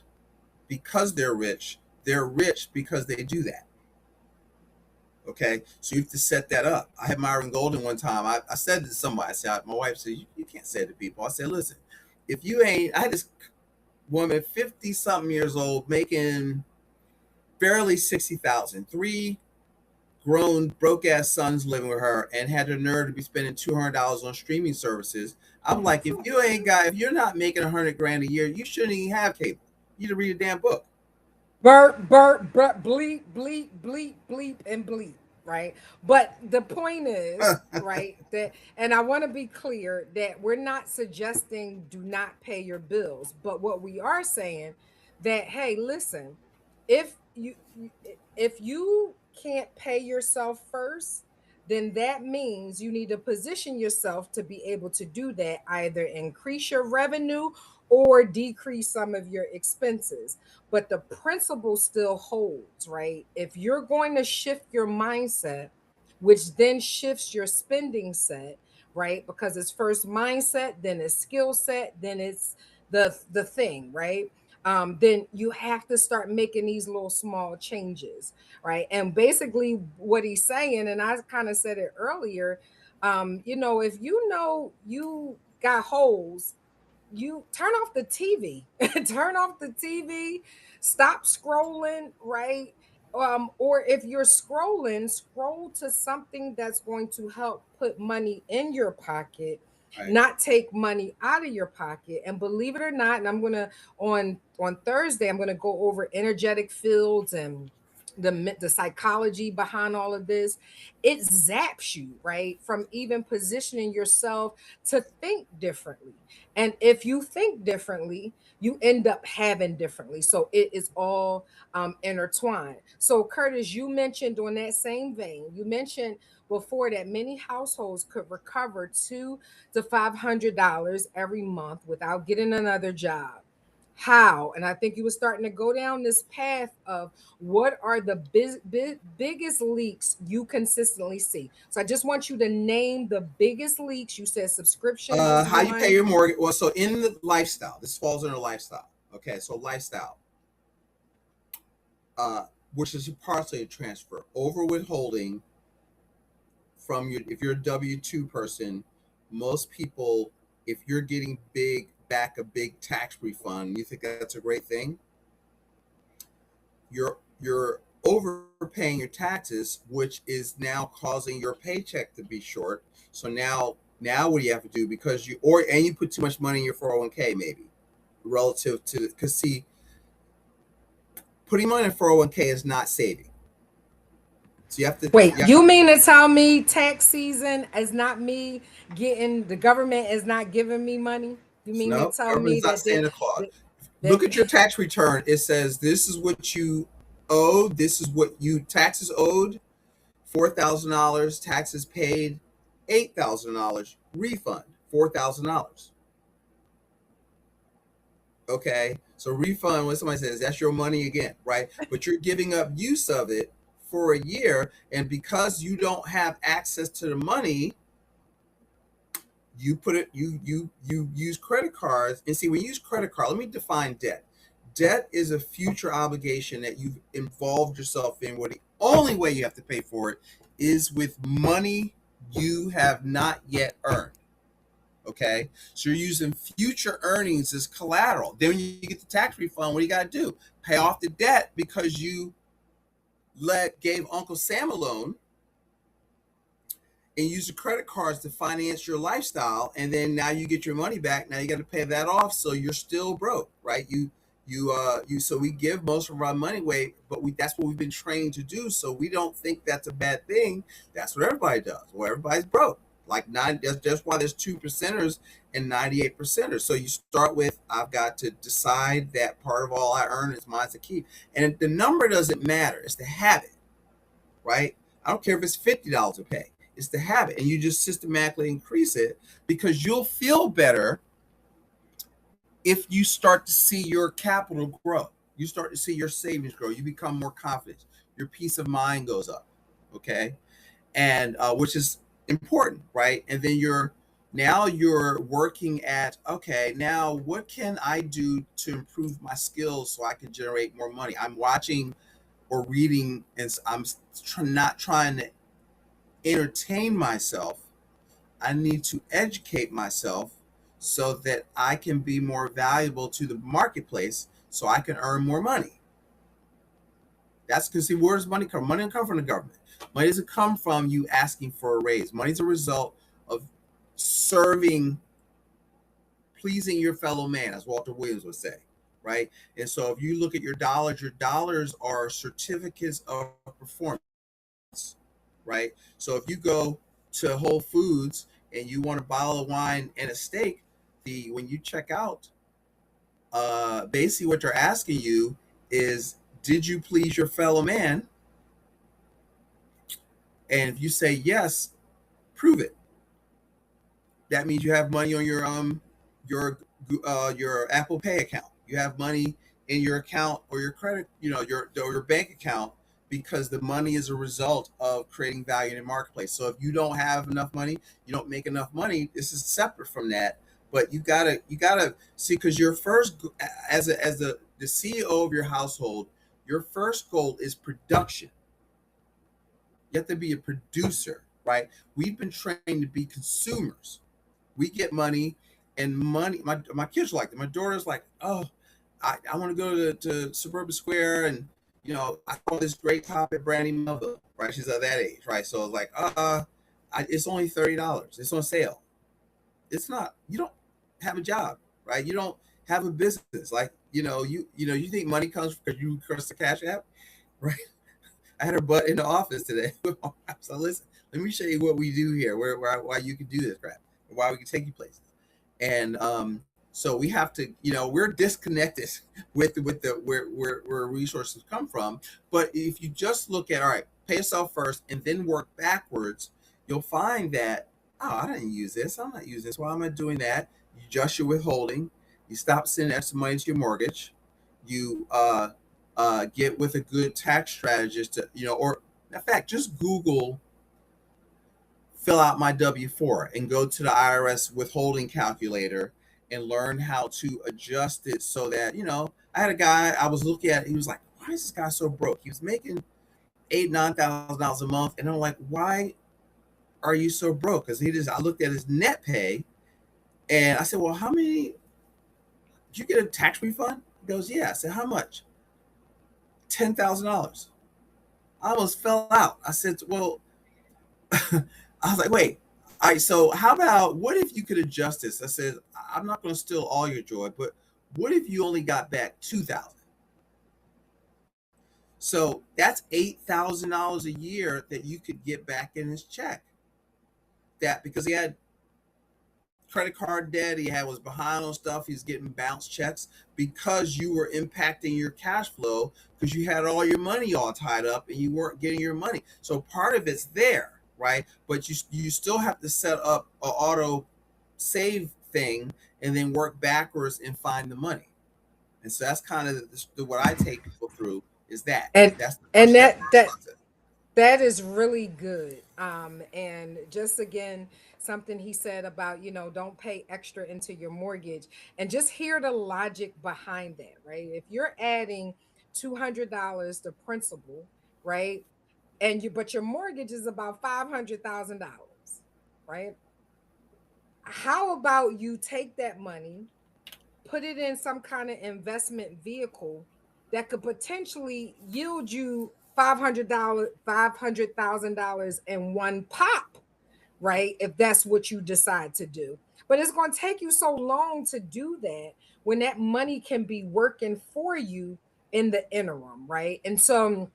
because they're rich. They're rich because they do that. Okay, so you have to set that up. I had Myron Golden one time. I said to somebody, I said, my wife said, you can't say it to people. I said, listen, if you ain't, I had this woman, 50 something years old, making barely 60,000, three grown broke ass sons living with her, and had the nerve to be spending $200 on streaming services. I'm like, if you're not making 100 grand a year, you shouldn't even have cable. You need to read a damn book. Burp, burp, burp, bleep, bleep, bleep, bleep, and bleep, right? But the point is, right, that, and I want to be clear that we're not suggesting do not pay your bills, but what we are saying that, hey, listen, if you can't pay yourself first, then that means you need to position yourself to be able to do that, either increase your revenue or decrease some of your expenses, but the principle still holds, right? If you're going to shift your mindset, which then shifts your spending set, right? Because it's first mindset, then it's skill set, then it's the thing, right? Then you have to start making these little small changes, right? And basically, what he's saying, and I kind of said it earlier, if you know you got holes, you turn off the TV. Turn off the TV, stop scrolling, right? Or if you're scrolling, scroll to something that's going to help put money in your pocket, Right. not take money out of your pocket. And believe it or not, and I'm gonna on Thursday, I'm gonna go over energetic fields and the psychology behind all of this. It zaps you, right, from even positioning yourself to think differently. And if you think differently, you end up having differently. So it is all intertwined. So, Curtis, you mentioned on that same vein, you mentioned before that many households could recover $200 to $500 every month without getting another job. How? And I think you were starting to go down this path of what are the biggest leaks you consistently see. So I just want you to name the biggest leaks. You said subscription was How you pay one. your mortgage? Well, so in the lifestyle, this falls under lifestyle. Okay, so lifestyle, uh, which is partially a transfer over withholding from your. If you're a W-2 person, most people, if you're getting back a big tax refund, you think that's a great thing. You're overpaying your taxes, which is now causing your paycheck to be short. So now what do you have to do? Because you put too much money in your 401k maybe relative to, because see, putting money in 401k is not saving. So Wait, you have you mean to tell me tax season is not me getting, the government is not giving me money? You mean to no, tell me government's not that Santa Claus. that, Look that at your tax return. It says this is what you owe. This is what you taxes owed, $4,000. Taxes paid, $8,000. Refund, $4,000. Okay, so refund, when somebody says that's your money again, right? But you're giving up use of it for a year, and because you don't have access to the money, you put it you use credit cards. And see, when you use credit card, let me define debt. Debt is a future obligation that you've involved yourself in, where the only way you have to pay for it is with money you have not yet earned. Okay, so you're using future earnings as collateral. Then when you get the tax refund, what do you got to do? Pay off the debt because you gave Uncle Sam a loan and use the credit cards to finance your lifestyle, and then now you get your money back. Now you got to pay that off, so you're still broke, right? You so we give most of our money away, but that's what we've been trained to do, so we don't think that's a bad thing. That's what everybody does. Well, everybody's broke. Like nine, that's why there's 2%ers and 98%ers. So you start with, I've got to decide that part of all I earn is mine to keep, and the number doesn't matter. It's the habit, right? I don't care if it's $50 a pay. It's the habit, and you just systematically increase it, because you'll feel better if you start to see your capital grow. You start to see your savings grow. You become more confident. Your peace of mind goes up. Okay, and which is important, right? And then you're working at, okay, now what can I do to improve my skills so I can generate more money? I'm watching or reading, and I'm not trying to entertain myself. I need to educate myself so that I can be more valuable to the marketplace, so I can earn more money. That's because, see, where does money come? Money doesn't come from the government. Money doesn't come from you asking for a raise. Money's a result of serving, pleasing your fellow man, as Walter Williams would say, right? And so if you look at your dollars are certificates of performance, right? So if you go to Whole Foods and you want a bottle of wine and a steak, the when you check out, basically what they're asking you is, did you please your fellow man? And if you say yes, prove it. That means you have money on your your Apple Pay account. You have money in your account, or your credit, your bank account, because the money is a result of creating value in the marketplace. So if you don't have enough money, you don't make enough money. This is separate from that. But you gotta see, because your first, the CEO of your household, your first goal is production. You have to be a producer, right? We've been trained to be consumers. We get money, and money. My kids are like that. My daughter's like, oh, I want to go to Suburban Square, and I saw this great top at Brandy Melville, right? She's at that age, right? So it's like, it's only $30. It's on sale. It's not. You don't have a job, right? You don't have a business. Like, you think money comes because you curse the Cash App, right? I had her butt in the office today. So listen, let me show you what we do here, why you can do this crap, why we can take you places. And so we have to, we're disconnected with the where resources come from. But if you just look at, all right, pay yourself first and then work backwards, you'll find that, oh, I didn't use this. I'm not using this. Why am I doing that? You adjust your withholding, You stop sending extra money to your mortgage. You get with a good tax strategist to, or in fact, just Google fill out my W-4 and go to the IRS withholding calculator and learn how to adjust it so that, I had a guy I was looking at, he was like, why is this guy so broke? He was making $8,000, $9,000 a month. And I'm like, why are you so broke? Because I looked at his net pay and I said, well, how many, did you get a tax refund? He goes, yeah. I said, how much? $10,000. I almost fell out. I said, well, I was like, wait. All right, so how about what if you could adjust this? I said, I'm not going to steal all your joy, but what if you only got back 2,000? So that's $8,000 a year that you could get back in his check. That because he had credit card debt, he was behind on stuff, he's getting bounced checks because you were impacting your cash flow because you had all your money all tied up and you weren't getting your money. So part of it's there, right? But you still have to set up an auto save thing and then work backwards and find the money. And so that's kind of what I take people through is that. and That's the first and step that in the that process. that is really good. And just again, something he said about, don't pay extra into your mortgage, and just hear the logic behind that, right? If you're adding $200 to principal, right? But your mortgage is about $500,000, right? How about you take that money, put it in some kind of investment vehicle that could potentially yield you $500,000 in one pop, right? If that's what you decide to do. But it's going to take you so long to do that when that money can be working for you in the interim, right? And so,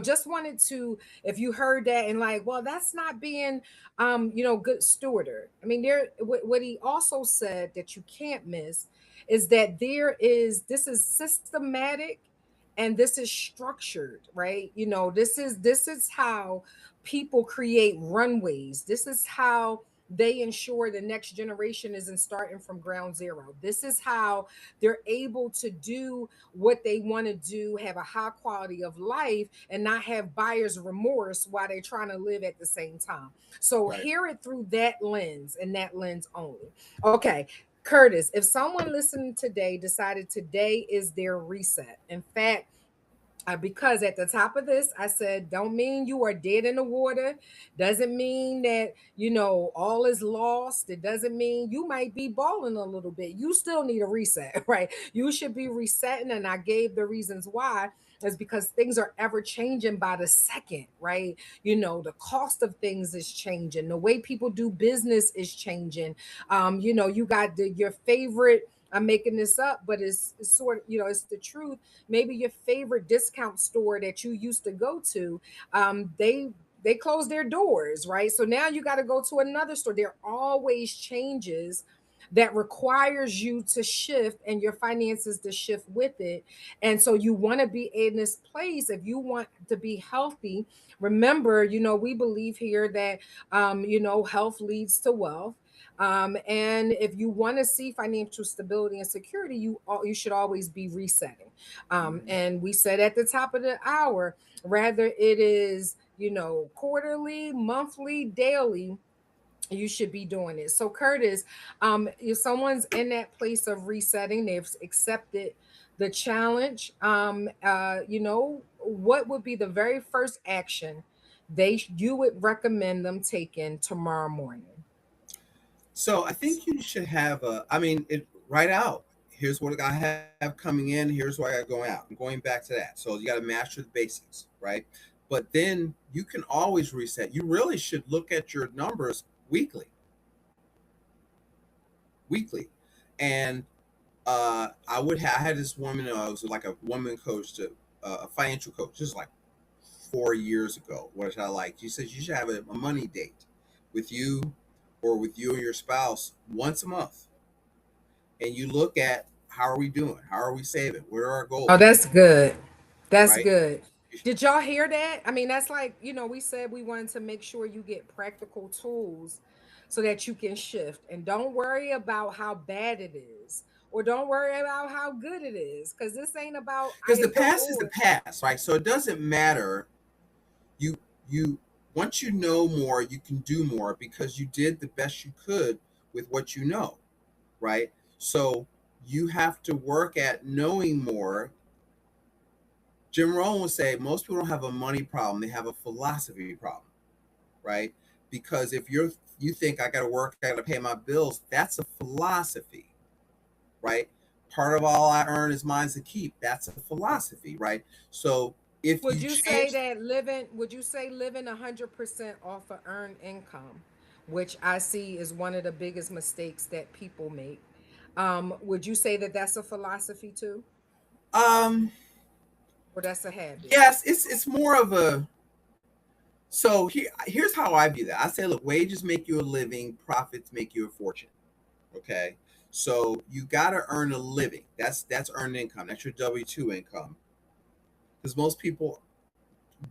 just wanted to, if you heard that and like, well, that's not being, good stewarder. I mean, what he also said that you can't miss is that this is systematic and this is structured, right? This is how people create runways. This is how they ensure the next generation isn't starting from ground zero. This is how they're able to do what they want to do, have a high quality of life, and not have buyer's remorse while they're trying to live at the same time. So Right. hear it through that lens and that lens only. Okay, Curtis, if someone listening today decided today is their reset, in fact, because at the top of this, I said, don't mean you are dead in the water. Doesn't mean that, all is lost. It doesn't mean you might be balling a little bit. You still need a reset, right? You should be resetting. And I gave the reasons why is because things are ever changing by the second, right? The cost of things is changing. The way people do business is changing. You got your favorite. I'm making this up, but it's sort of, it's the truth. Maybe your favorite discount store that you used to go to, they closed their doors, right? So now you got to go to another store. There are always changes that requires you to shift and your finances to shift with it. And so you want to be in this place. If you want to be healthy, remember, we believe here that health leads to wealth. And if you want to see financial stability and security, you should always be resetting. Mhm. And we said at the top of the hour, rather it is, quarterly, monthly, daily, you should be doing it. So Curtis, if someone's in that place of resetting, they've accepted the challenge, what would be the very first action you would recommend them taking tomorrow morning? So I think you should have I mean, it write out. Here's what I have coming in. Here's what I got going out. I'm going back to that. So you got to master the basics, right? But then you can always reset. You really should look at your numbers weekly, weekly. And I had this woman. I was like a woman coach, a financial coach. This is like 4 years ago. What I like? She says you should have a money date with you or with you and your spouse once a month, and you look at how are we doing? How are we saving? What are our Oh, goals? that's good. That's Right? good. Did y'all hear that? I mean, that's like, we said we wanted to make sure you get practical tools so that you can shift. And don't worry about how bad it is. or don't worry about how good it is, because this ain't about Because the either past is the or. past, right? So it doesn't matter. You once you know more, you can do more because you did the best you could with what you know, right? So you have to work at knowing more. Jim Rohn would say most people don't have a money problem; they have a philosophy problem, right? Because if you think I got to work, I got to pay my bills, that's a philosophy, right? Part of all I earn is mine to keep. That's a philosophy, right? So if Would you you say change, that living, would you say living 100% off of earned income, which I see is one of the biggest mistakes that people make? Would you say that that's a philosophy too, um, or that's a habit? yes, it's more of a. So here's how I view that. I say, look, wages make you a living, profits make you a fortune. Okay, so you got to earn a living. That's earned income. That's your W-2 income. Because most people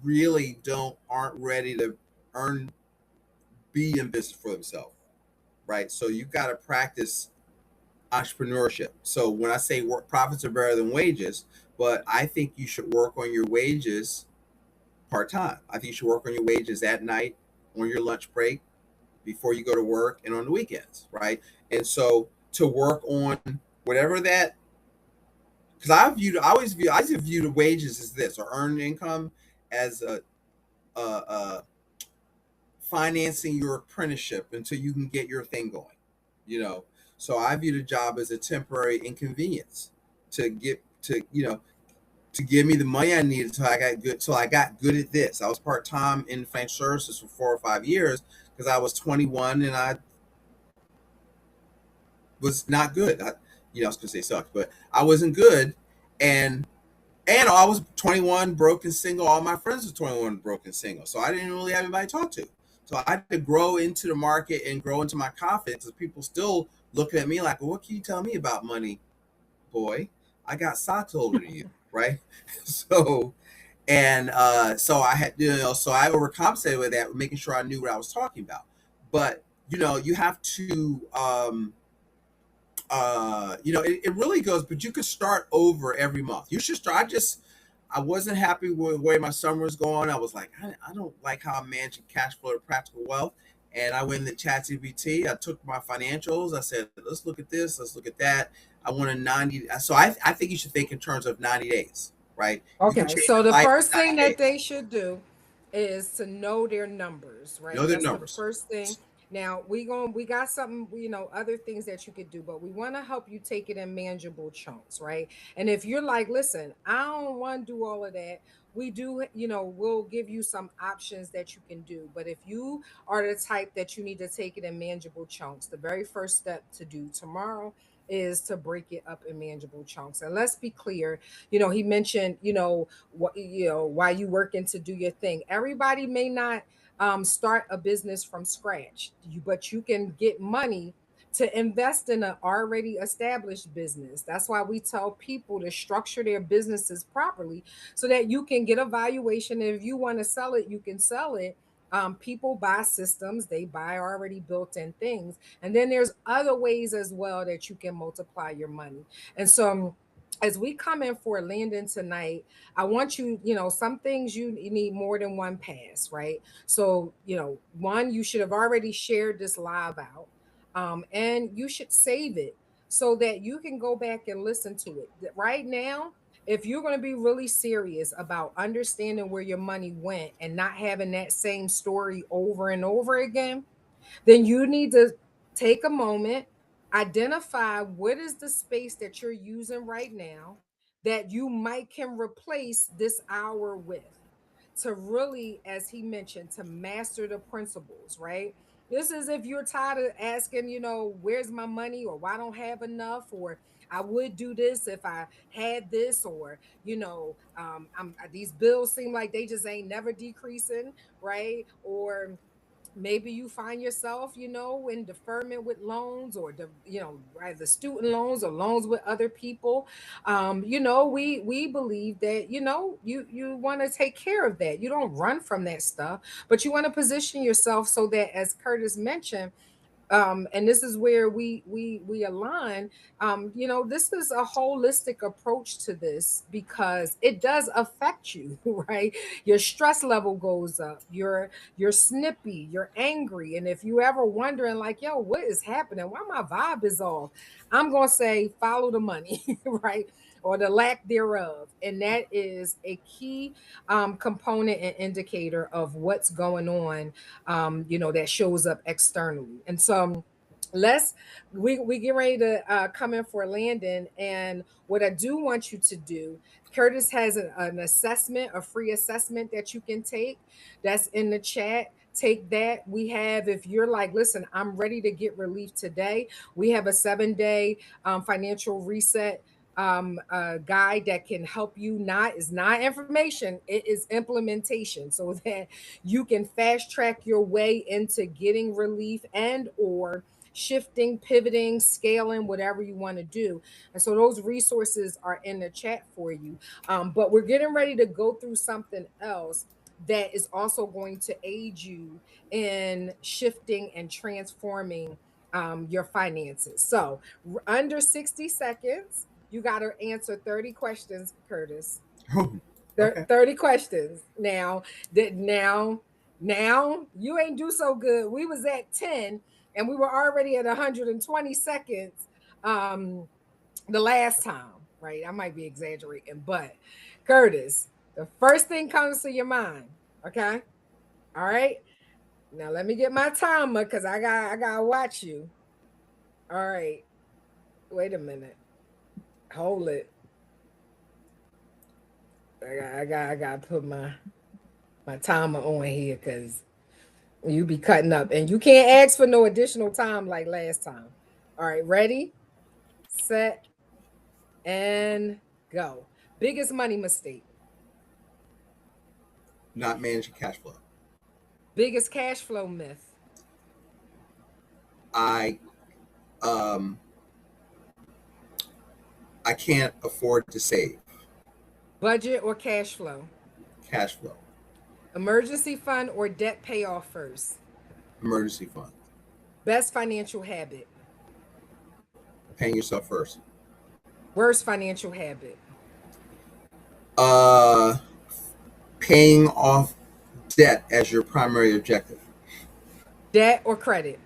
really aren't ready to earn be in business for themselves, right? So you got to practice entrepreneurship. So when I say work, profits are better than wages, but I think you should work on your wages part time. I think you should work on your wages at night, on your lunch break, before you go to work, and on the weekends, right? And so to work on whatever that, because I just view the wages as this or earned income as a financing your apprenticeship until you can get your thing going, you know. So I view the job as a temporary inconvenience to get to, to give me the money I needed till I got good at this. I was part time in financial services for 4 or 5 years because I was 21 and I was not good. I was gonna say sucked, but I wasn't good, and I was 21, broke and single. All my friends were 21, broke and single, so I didn't really have anybody to talk to. So I had to grow into the market and grow into my confidence. As people still looking at me like, well, "What can you tell me about money, boy? I got socks older than you, right?" So so I had, so I overcompensated with that, making sure I knew what I was talking about. But you have to it really goes, but you could start over every month. You should start. I wasn't happy with the way my summer was going. I was like, I don't like how I'm managing cash flow to practical wealth. And I went into ChatGPT. I took my financials. I said, let's look at this. Let's look at that. I want a 90. So I think you should think in terms of 90 days, right? You can Okay, change so the your life first in thing 90 that days. they should do is to know their numbers, right? Know their That's the numbers. first thing. Now we got something, other things that you could do, but we want to help you take it in manageable chunks, right? And if you're like, listen, I don't want to do all of that, we do, we'll give you some options that you can do. But if you are the type that you need to take it in manageable chunks, the very first step to do tomorrow is to break it up in manageable chunks. And let's be clear, he mentioned, what, while you working to do your thing, everybody may not start a business from scratch, but you can get money to invest in an already established business. That's why we tell people to structure their businesses properly so that you can get a valuation. And if you want to sell it, you can sell it. People buy systems, they buy already built in things. And then there's other ways as well that you can multiply your money. And so, as we come in for landing tonight, I want you, some things you need more than one pass, right? So, one, you should have already shared this live out, and you should save it so that you can go back and listen to it. Right now, if you're going to be really serious about understanding where your money went and not having that same story over and over again, then you need to take a moment, identify what is the space that you're using right now that you might can replace this hour with, to really, as he mentioned, to master the principles, right? This is if you're tired of asking, where's my money, or why I don't have enough, or I would do this if I had this, or these bills seem like they just ain't never decreasing, right? Or maybe you find yourself, in deferment with loans, or either student loans or loans with other people. We believe that, you want to take care of that. You don't run from that stuff, but you want to position yourself so that, as Curtis mentioned, And this is where we align. This is a holistic approach to this because it does affect you, right? Your stress level goes up, you're snippy, you're angry, and if you ever wondering like, yo, what is happening, why my vibe is off, I'm gonna say follow the money, right? Or the lack thereof. And that is a key component and indicator of what's going on, that shows up externally. And so let's we get ready to come in for landing. And what I do want you to do, Curtis has an assessment, a free assessment that you can take. That's in the chat. Take that. We have, if you're like, listen, I'm ready to get relief today, we have a 7-day financial reset guide that can help you. Not is not information, it is implementation, so that you can fast track your way into getting relief and or shifting, pivoting, scaling, whatever you want to do. And so those resources are in the chat for you. But we're getting ready to go through something else that is also going to aid you in shifting and transforming your finances. So under 60 seconds, you got to answer 30 questions, Curtis. Oh, okay. 30 questions. Now you ain't do so good. We was at 10 and we were already at 120 seconds the last time, right? I might be exaggerating, but Curtis, the first thing comes to your mind, okay? All right. Now let me get my timer because I gotta watch you. All right. Wait a minute. Hold it. I gotta put my timer on here because you be cutting up and you can't ask for no additional time like last time. All right, ready, set, and go. Biggest money mistake. Not managing cash flow. Biggest cash flow myth. I um I can't afford to save. Budget or cash flow. Cash flow. Emergency fund or debt payoff first. Emergency fund. Best financial habit. Paying yourself first. Worst financial habit. Uh Paying off debt as your primary objective. Debt or credit.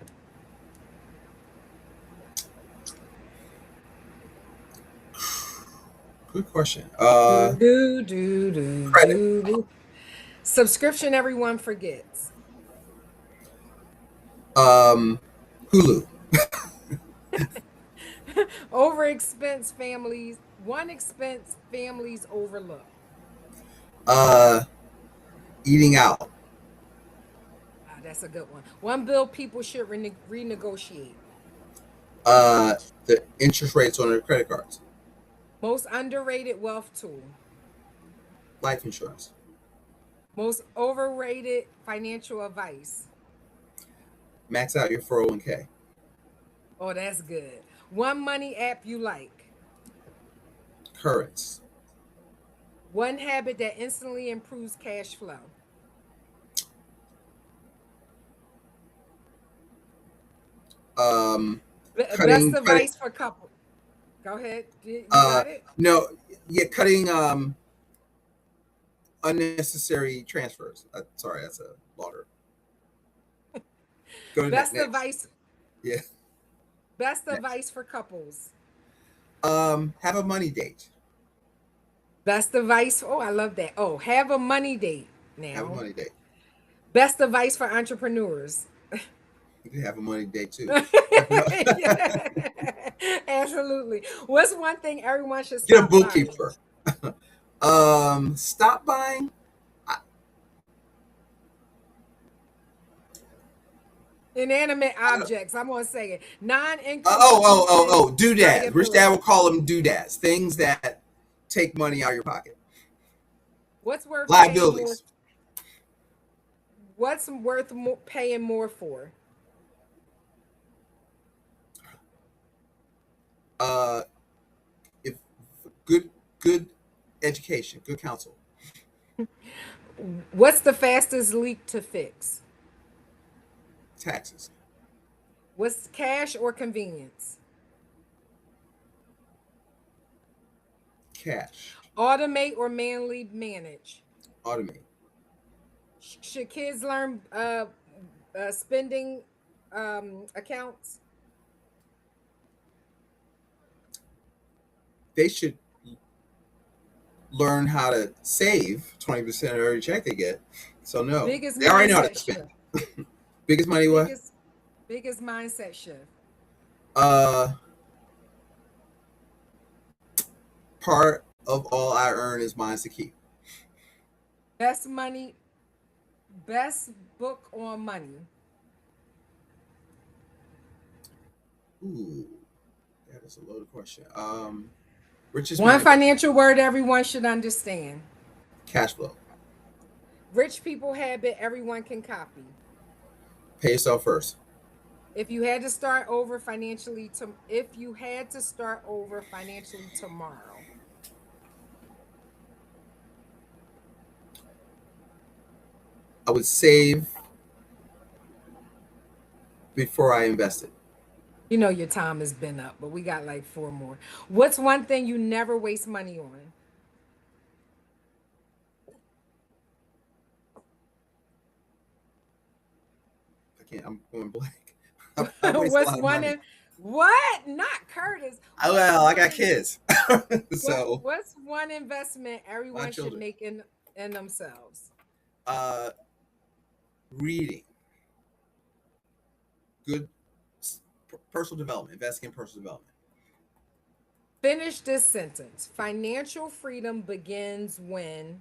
Good question. Do do do do Credit. do do. Subscription everyone forgets. Um Hulu. Over expense families. One expense families overlook. Uh Eating out. That's a good one. One bill people should renegotiate. Uh the interest rates on their credit cards. Most underrated wealth tool. Life insurance. Most overrated financial advice. Max out your 401k. Oh, that's good. One money app you like. Currents. One habit that instantly improves cash flow. Um Best cutting advice for couple. Go ahead. You got it? no, yeah, cutting unnecessary transfers. Sorry, that's a longer. Go to Best next. advice. Yeah. Best Next. advice for couples. Have a money date. Best advice. Oh, I love that. Oh, have a money date Have a now. money date. Best advice for entrepreneurs. You can have a money date too. Yeah, absolutely. What's one thing everyone should Get a stop buying? bookkeeper. Stop buying. Inanimate I don't, objects. I'm gonna say it. Non-income oh, oh, oh, producing. oh, Go doodads. ahead, Rich pull it Dad up. will call them doodads. Things that take money out of your pocket. What's worth paying more? Liabilities. What's worth paying more for? Uh, if good, good education, good counsel. What's the fastest leak to fix? Taxes. What's cash or convenience? Cash. Automate or manually manage? Automate. Should kids learn spending accounts? They should learn how to save 20% of every check they get. So no, Biggest they already know how to mindset spend. shift. Biggest money what? Biggest biggest mindset shift. Uh, Part of all I earn is mine to keep. Best money, best book on money. Ooh, that is a loaded question. Richest One man ever. financial word everyone should understand. Cash flow. Rich people habit everyone can copy. Pay yourself first. If you had to start over financially tomorrow, I would save before I invested. you know your time has been up, but we got like four more. What's one thing you never waste money on? I can't. I'm going blank. I waste a What's lot of one money. in What? Not Curtis. What's Well, I one got in kids, so what's one investment my everyone should children. make in themselves? Uh, Reading, good personal development, investing in personal development. Finish this sentence. Financial freedom begins when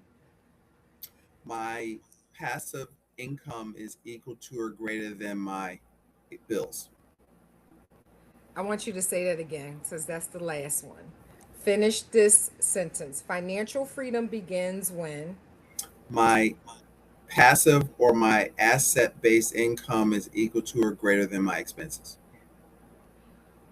My passive income is equal to or greater than my bills. I want you to say that again, since that's the last one. Finish this sentence. Financial freedom begins when. My passive or my asset based income is equal to or greater than my expenses.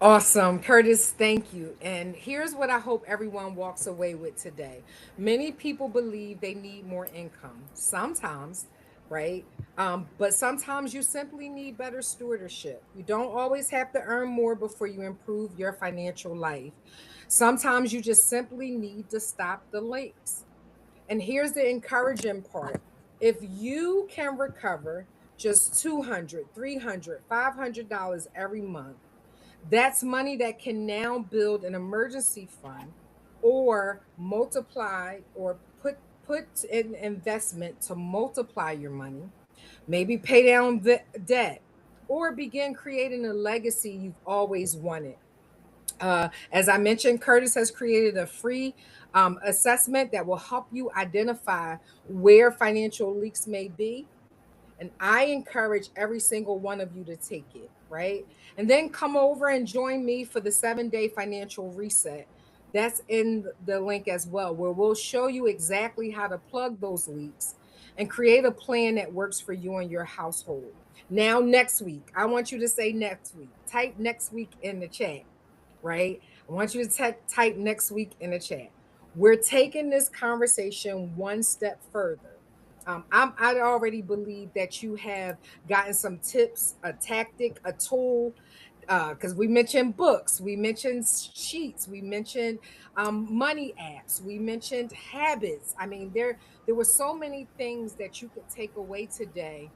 Awesome. Curtis, thank you. And here's what I hope everyone walks away with today. Many people believe they need more income. Sometimes, right? But sometimes you simply need better stewardship. You don't always have to earn more before you improve your financial life. Sometimes you just simply need to stop the leaks. And here's the encouraging part. If you can recover just 200, 300, $500 every month, that's money that can now build an emergency fund or multiply or put in investment to multiply your money, maybe pay down the debt or begin creating a legacy you've always wanted. As I mentioned, Curtis has created a free assessment that will help you identify where financial leaks may be, and I encourage every single one of you to take it, right? And then come over and join me for the 7-day financial reset. That's in the link as well, where we'll show you exactly how to plug those leaks and create a plan that works for you and your household. Now, next week, I want you to say next week. Type next week in the chat, right? I want you to type next week in the chat. We're taking this conversation one step further. I already believe that you have gotten some tips, a tactic, a tool, because we mentioned books, we mentioned sheets, we mentioned money apps, we mentioned habits. I mean, there were so many things that you could take away today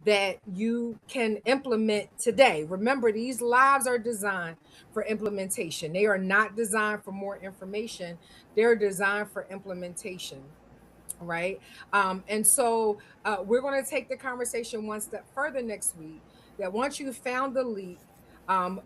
that you can implement today. Remember, these lives are designed for implementation. They are not designed for more information. They're designed for implementation, right? And so we're going to take the conversation one step further next week. That once you found the leak,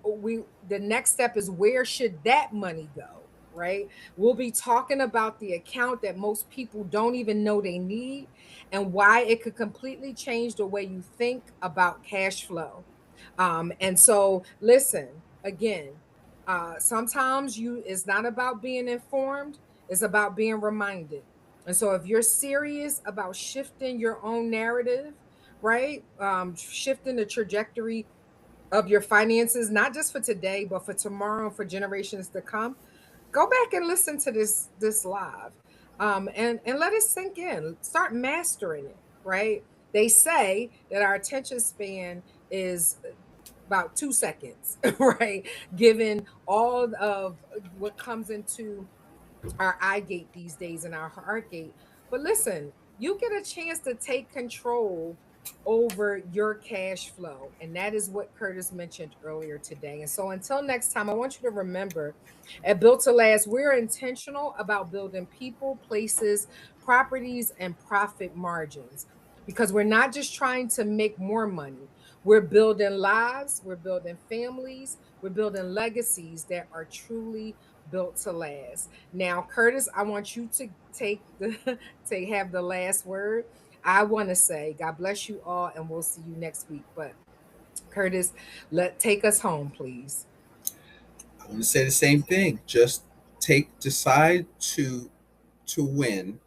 we the next step is where should that money go, right? We'll be talking about the account that most people don't even know they need and why it could completely change the way you think about cash flow. And so listen again. Sometimes you it's not about being informed, it's about being reminded. And so, if you're serious about shifting your own narrative, right, shifting the trajectory of your finances, not just for today, but for tomorrow and for generations to come, go back and listen to this live, and let it sink in. Start mastering it, right? They say that our attention span is about 2 seconds, right? Given all of what comes into our eye gate these days and our heart gate. But listen, you get a chance to take control over your cash flow. And that is what Curtis mentioned earlier today. And so until next time, I want you to remember at Built to Last, we're intentional about building people, places, properties, and profit margins because we're not just trying to make more money. We're building lives, we're building families, we're building legacies that are truly built to last. Now, Curtis, I want you to take the to have the last word. I want to say God bless you all and we'll see you next week. But Curtis, let take us home, please. I want to say the same thing. Just decide to win.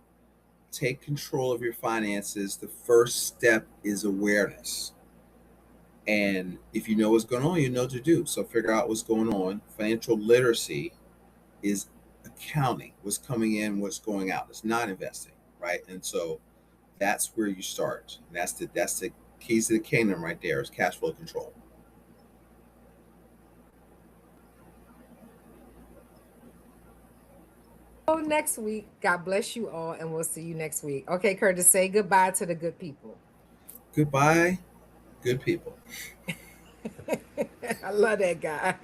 Take control of your finances. The first step is awareness. And if you know what's going on, you know what to do. So figure out what's going on. Financial literacy is accounting, what's coming in, what's going out. It's not investing, right? And so that's where you start. That's the keys to the kingdom right there is cash flow control. Next week. God bless you all and we'll see you next week. Okay, Curtis, say goodbye to the good people. Goodbye, good people. I love that guy.